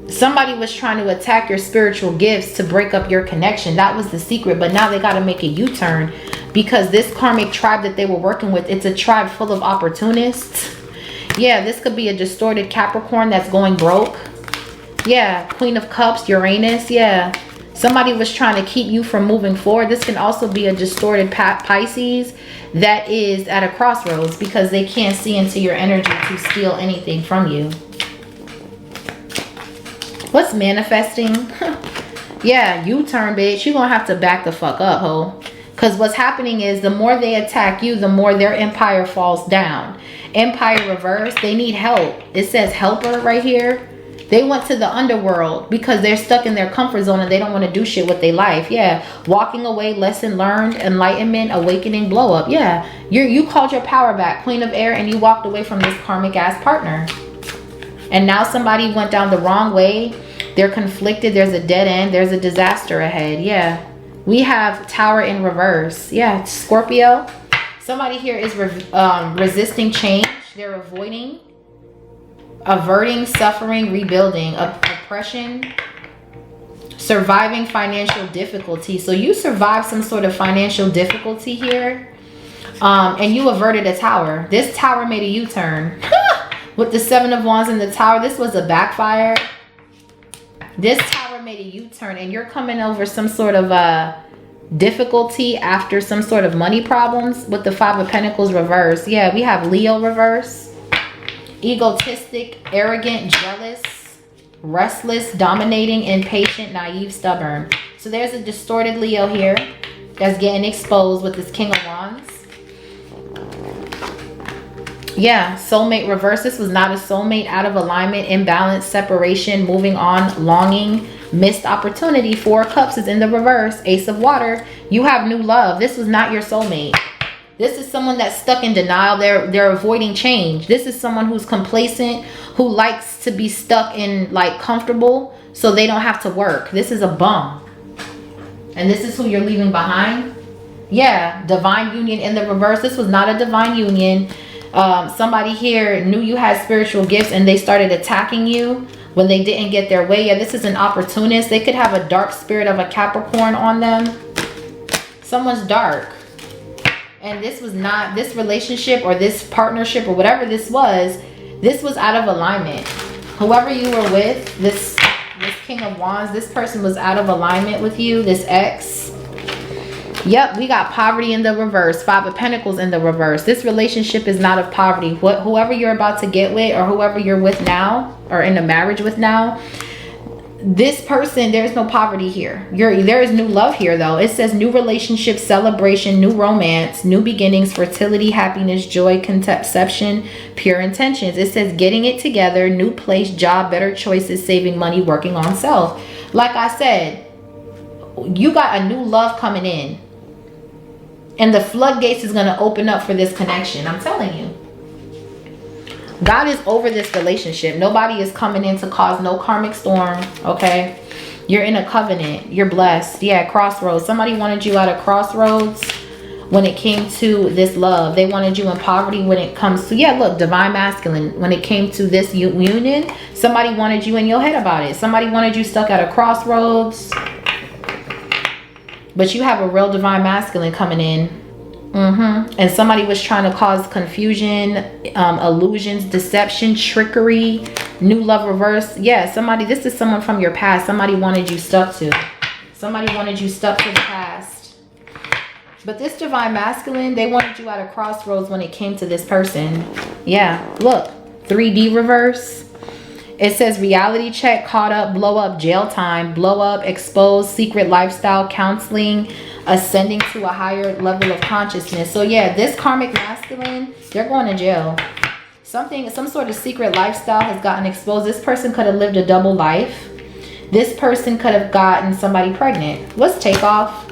Somebody was trying to attack your spiritual gifts to break up your connection. That was the secret. But now they got to make a U-turn. Because this karmic tribe that they were working with, it's a tribe full of opportunists. Yeah, this could be a distorted Capricorn that's going broke. Yeah, Queen of Cups, Uranus. Yeah, somebody was trying to keep you from moving forward. This can also be a distorted Pisces that is at a crossroads because they can't see into your energy to steal anything from you. What's manifesting? Yeah, U-turn, bitch. You're going to have to back the fuck up, ho. Because what's happening is the more they attack you, the more their empire falls down. Empire reverse, they need help. It says helper right here. They went to the underworld because they're stuck in their comfort zone and they don't want to do shit with their life. Yeah, walking away, lesson learned, enlightenment, awakening, blow up. Yeah, you called your power back, Queen of Air, and you walked away from this karmic ass partner. And now somebody went down the wrong way. They're conflicted. There's a dead end. There's a disaster ahead. Yeah. We have Tower in reverse. Yeah, Scorpio. Somebody here is resisting change. They're avoiding, averting, suffering, rebuilding, oppression, surviving financial difficulty. So you survived some sort of financial difficulty here. And you averted a tower. This tower made a U-turn. With the Seven of Wands in the tower, this was a backfire. This tower made a U-turn and you're coming over some sort of difficulty after some sort of money problems with the Five of Pentacles reverse. Yeah, we have Leo reverse. Egotistic, arrogant, jealous, restless, dominating, impatient, naive, stubborn. So there's a distorted Leo here. that's getting exposed with this King of Wands. Yeah, soulmate reverse. This was not a soulmate. Out of alignment, imbalance, separation, moving on, longing, missed opportunity. 4 of Cups is in the reverse. Ace of Water. You have new love. This was not your soulmate. This is someone that's stuck in denial. They're avoiding change. This is someone who's complacent, who likes to be stuck in like comfortable so they don't have to work. This is a bum. And this is who you're leaving behind. Yeah, divine union in the reverse. This was not a divine union. Somebody here knew you had spiritual gifts and they started attacking you when they didn't get their way. Yeah, this is an opportunist. They could have a dark spirit of a Capricorn on them. Someone's dark. And this was not, this relationship or this partnership or whatever this was out of alignment. Whoever you were with, this King of Wands, this person was out of alignment with you, this ex. Yep, we got poverty in the reverse. 5 of Pentacles in the reverse. This relationship is not of poverty. Whoever you're about to get with or whoever you're with now or in a marriage with now, this person, there's no poverty here. There is new love here though. It says new relationship, celebration, new romance, new beginnings, fertility, happiness, joy, conception, pure intentions. It says getting it together, new place, job, better choices, saving money, working on self. Like I said, you got a new love coming in. And the floodgates is going to open up for this connection. I'm telling you. God is over this relationship. Nobody is coming in to cause no karmic storm. Okay. You're in a covenant. You're blessed. Yeah. Crossroads. Somebody wanted you at a crossroads when it came to this love. They wanted you in poverty when it comes to, yeah, look, divine masculine. When it came to this union, somebody wanted you in your head about it. Somebody wanted you stuck at a crossroads. But you have a real divine masculine coming in. And somebody was trying to cause confusion, illusions, deception, trickery, new love reverse. Yeah, somebody, this is someone from your past. Somebody wanted you stuck to. Somebody wanted you stuck to the past. But this divine masculine, they wanted you at a crossroads when it came to this person. Yeah, look, 3D reverse. It says reality check, caught up, blow up, jail time, blow up, exposed, secret lifestyle, counseling, ascending to a higher level of consciousness. So yeah, this karmic masculine, they're going to jail. Some sort of secret lifestyle has gotten exposed. This person could have lived a double life. This person could have gotten somebody pregnant. What's takeoff?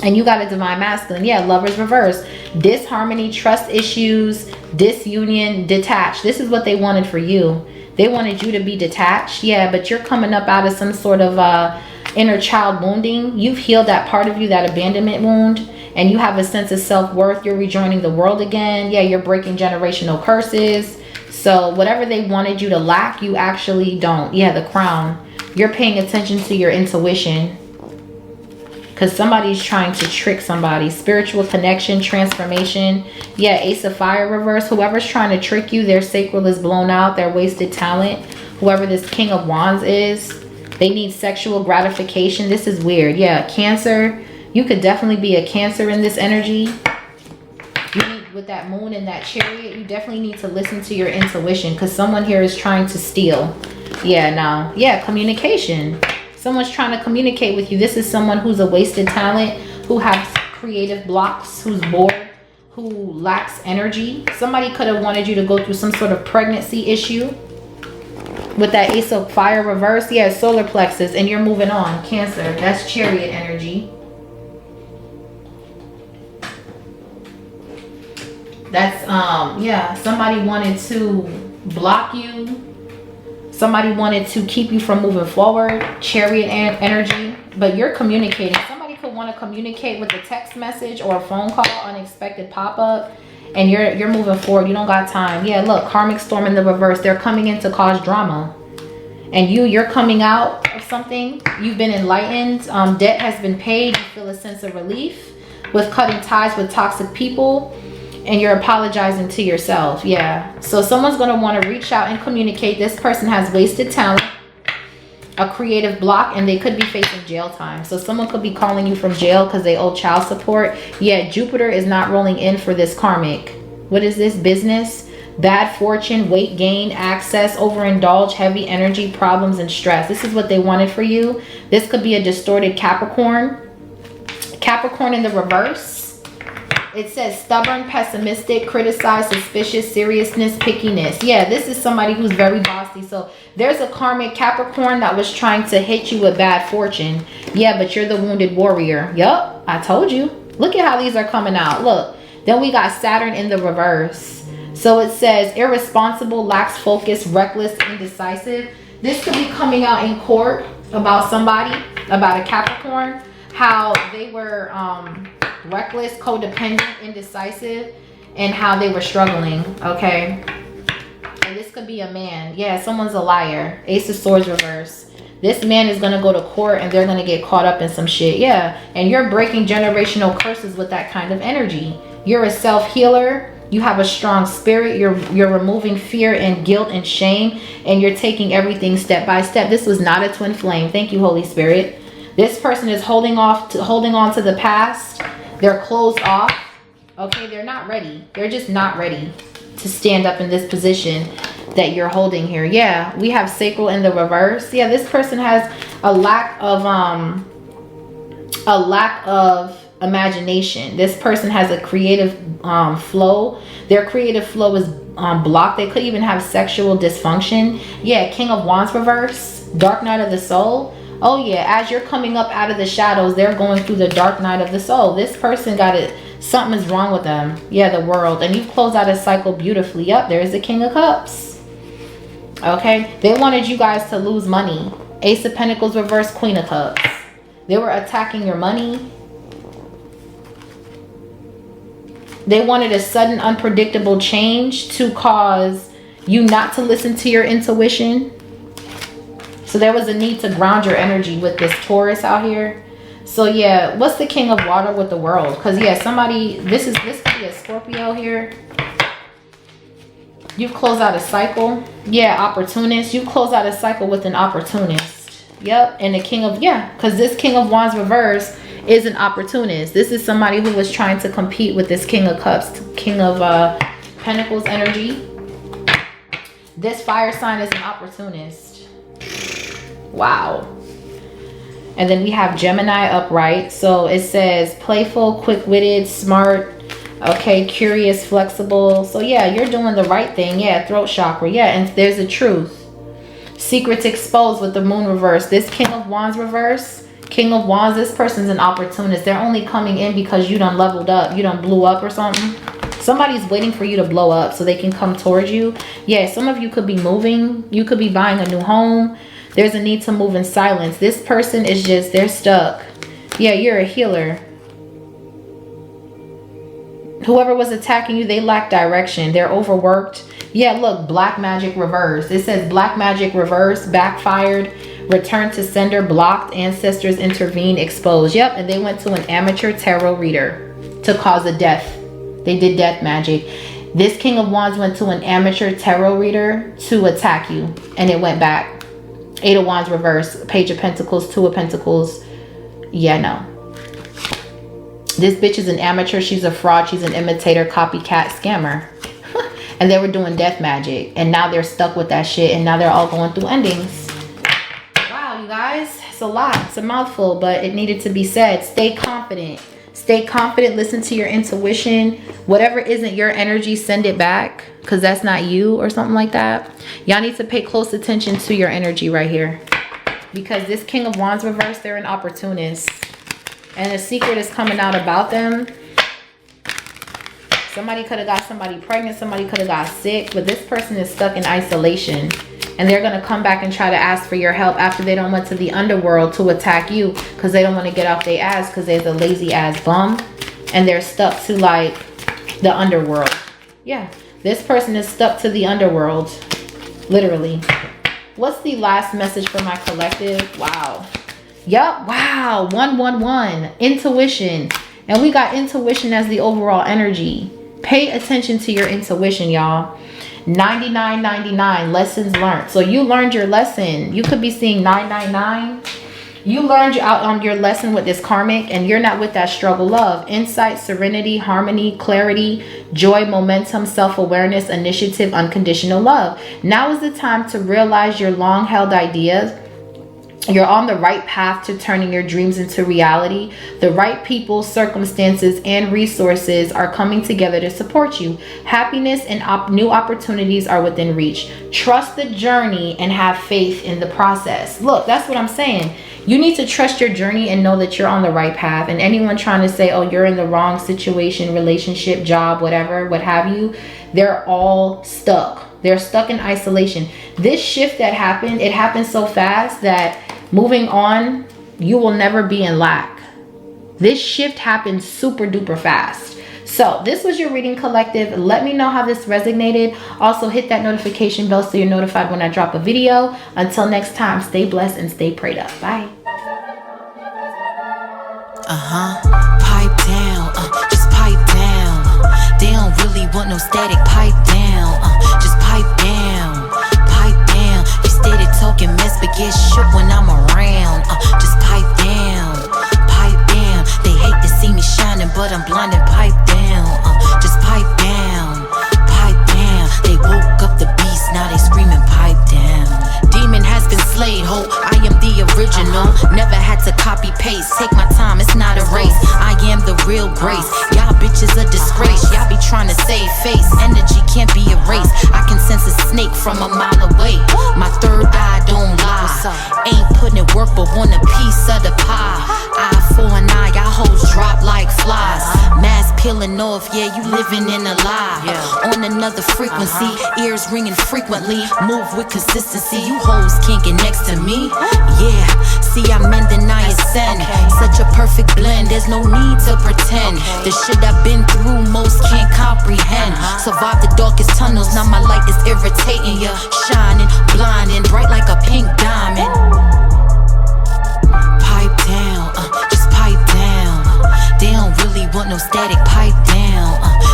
And you got a divine masculine. Yeah, lovers reverse. Disharmony, trust issues, disunion, detached. This is what they wanted for you. They wanted you to be detached. Yeah, but you're coming up out of some sort of inner child wounding. You've healed that part of you, that abandonment wound. And you have a sense of self-worth. You're rejoining the world again. Yeah, you're breaking generational curses. So whatever they wanted you to lack, you actually don't. Yeah, the crown. You're paying attention to your intuition. Because somebody's trying to trick somebody. Spiritual connection, transformation. Yeah, Ace of Fire reverse. Whoever's trying to trick you, their sacral is blown out. Their wasted talent. Whoever this King of Wands is. They need sexual gratification. This is weird. Yeah, Cancer. You could definitely be a Cancer in this energy. You need, with that moon and that chariot, you definitely need to listen to your intuition. Because someone here is trying to steal. Yeah, now. Yeah, communication. Someone's trying to communicate with you. This is someone who's a wasted talent, who has creative blocks, who's bored, who lacks energy. Somebody could have wanted you to go through some sort of pregnancy issue. With that Ace of Fire reverse, yeah, solar plexus, and you're moving on. Cancer, that's chariot energy. That's, yeah, somebody wanted to block you. Somebody wanted to keep you from moving forward. Chariot energy. But you're communicating. Somebody could want to communicate with a text message or a phone call, unexpected pop-up. And you're moving forward. You don't got time. Yeah, look, karmic storm in the reverse. They're coming in to cause drama. And you're coming out of something. You've been enlightened. Debt has been paid. You feel a sense of relief with cutting ties with toxic people. And you're apologizing to yourself. Yeah. So someone's going to want to reach out and communicate. This person has wasted talent, a creative block, and they could be facing jail time. So someone could be calling you from jail because they owe child support. Yeah, Jupiter is not rolling in for this karmic. What is this? Business, bad fortune, weight gain, access, overindulge, heavy energy, problems, and stress. This is what they wanted for you. This could be a distorted Capricorn Capricorn in the reverse. It says stubborn, pessimistic, criticized, suspicious, seriousness, pickiness. Yeah, this is somebody who's very bossy. So there's a karmic Capricorn that was trying to hit you with bad fortune. Yeah, but you're the wounded warrior. Yup, I told you. Look at how these are coming out. Look, then we got Saturn in the reverse. So it says irresponsible, lacks focus, reckless, indecisive. This could be coming out in court about somebody, about a Capricorn, how they were reckless, codependent, indecisive, and how they were struggling. Okay, and this could be a man. Yeah, someone's a liar. Ace of Swords reverse. This man is gonna go to court and they're gonna get caught up in some shit. Yeah, and you're breaking generational curses with that kind of energy. You're a self-healer. You have a strong spirit. You're removing fear and guilt and shame, and you're taking everything step by step. This was not a twin flame. Thank you, Holy Spirit. This person is holding on to the past. They're closed off. Okay, they're not ready. They're just not ready to stand up in this position that you're holding here. Yeah, we have sacral in the reverse. Yeah, this person has a lack of imagination. This person has a creative flow. Their creative flow is blocked. They could even have sexual dysfunction. Yeah, King of Wands reverse, dark night of the soul. Oh yeah, as you're coming up out of the shadows, they're going through the dark night of the soul. This person got it. Something is wrong with them. Yeah, the world. And you've closed out a cycle beautifully. Yep, there's the King of Cups. Okay, they wanted you guys to lose money. Ace of Pentacles reverse, Queen of Cups. They were attacking your money. They wanted a sudden, unpredictable change to cause you not to listen to your intuition. So there was a need to ground your energy with this Taurus out here. So yeah, what's the King of Water with the World? Because yeah, somebody, this could be a Scorpio here. You've closed out a cycle. Yeah, opportunist. You close out a cycle with an opportunist. Yep, and the King of, yeah, because this King of Wands reverse is an opportunist. This is somebody who was trying to compete with this King of Cups, King of Pentacles energy. This fire sign is an opportunist. Wow. And then we have Gemini upright. So it says playful, quick-witted, smart, okay, curious, flexible. So yeah, you're doing the right thing. Yeah, throat chakra. Yeah, and there's the truth. Secrets exposed with the moon reverse. This King of Wands reverse, King of Wands, this person's an opportunist. They're only coming in because you done leveled up. You done blew up or something. Somebody's waiting for you to blow up so they can come towards you. Yeah, some of you could be moving. You could be buying a new home. There's a need to move in silence. This person is just, they're stuck. Yeah, you're a healer. Whoever was attacking you, they lack direction. They're overworked. Yeah, look, black magic reverse. It says black magic reverse, backfired, return to sender, blocked, ancestors intervene, exposed. Yep, and they went to an amateur tarot reader to cause a death. They did death magic. This King of Wands went to an amateur tarot reader to attack you, and it went back. Eight of Wands reverse, Page of Pentacles, Two of Pentacles. Yeah, no. This bitch is an amateur. She's a fraud. She's an imitator, copycat, scammer. And they were doing death magic. And now they're stuck with that shit. And now they're all going through endings. Wow, you guys. It's a lot. It's a mouthful. But it needed to be said. Stay confident. Stay confident. Listen to your intuition. Whatever isn't your energy, send it back. Because that's not you or something like that. Y'all need to pay close attention to your energy right here. Because this King of Wands reverse, they're an opportunist. And a secret is coming out about them. Somebody could have got somebody pregnant. Somebody could have got sick. But this person is stuck in isolation. And they're going to come back and try to ask for your help after they don't went to the underworld to attack you. Because they don't want to get off their ass because they're the lazy ass bum. And they're stuck to like the underworld. Yeah. This person is stuck to the underworld. Literally. What's the last message for my collective? Wow. Yup. Wow. 111. Intuition. And we got intuition as the overall energy. Pay attention to your intuition, y'all. 99.99. Lessons learned. So you learned your lesson. You could be seeing 999. You learned out on your lesson with this karmic, and you're not with that struggle. Love, insight, serenity, harmony, clarity, joy, momentum, self-awareness, initiative, unconditional love. Now is the time to realize your long-held ideas. You're on the right path to turning your dreams into reality. The right people, circumstances, and resources are coming together to support you. Happiness and new opportunities are within reach. Trust the journey and have faith in the process. Look, that's what I'm saying. You need to trust your journey and know that you're on the right path. And anyone trying to say, oh, you're in the wrong situation, relationship, job, whatever, what have you, they're all stuck. They're stuck in isolation. This shift that happened, it happened so fast that moving on, you will never be in lack. This shift happened super duper fast. So this was your reading, collective. Let me know how this resonated. Also hit that notification bell so you're notified when I drop a video. Until next time, stay blessed and stay prayed up. Bye. Pipe down, just pipe down. They don't really want no static. Pipe down, just pipe down, pipe down. You steady talking mess, but get shook when I'm around. Just pipe down, pipe down. They hate to see me shining, but I'm blinded. Pipe down, just pipe down, pipe down. They woke up the beast, now they screaming pipe down. Demon has been slayed, ho. I am the original. Never had to copy paste. Take my time, it's not a race. I am the real grace. Y'all bitches a disgrace. Y'all be trying to save face. Energy can't be erased. I can sense a snake from a mile away. My third eye don't lie. Ain't putting in work but want a piece of the pie. Eye for an eye, y'all hoes drop like flies. Mask peeling off, yeah, you living in a lie. On another frequency, ears ringing frequently. Move with consistency, you hoes can't get next to me. Yeah, see I'm in denial sin. Such a perfect blend, there's no need to pretend. The shit I've been through, most can't comprehend. Survive the darkest tunnels, now my light is irritating ya. Shining, blinding, bright like a pink diamond. Pipe down, just pipe down. They don't really want no static. Pipe down,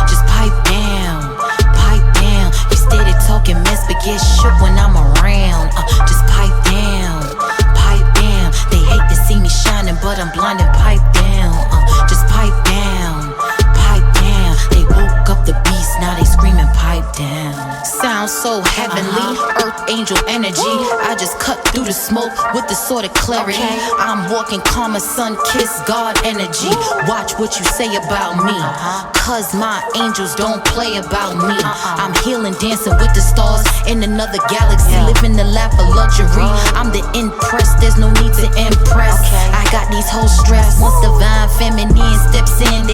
just pipe down, pipe down. You steady talking mess, but get shook when I'm around. Just pipe down, pipe down. They hate to see me shining, but I'm blinded. Pipe down, just pipe down, pipe down. They woke up the beast, now they screaming pipe down. Sounds so heavenly, earth angel energy. I just cut through the smoke with the sort of clarity. I'm walking karma, sun kiss God energy. Watch what you say about me, cause my angels don't play about me. I'm healing, dancing with the stars in another galaxy, living the life of luxury. I'm the impressed, there's no need to impress.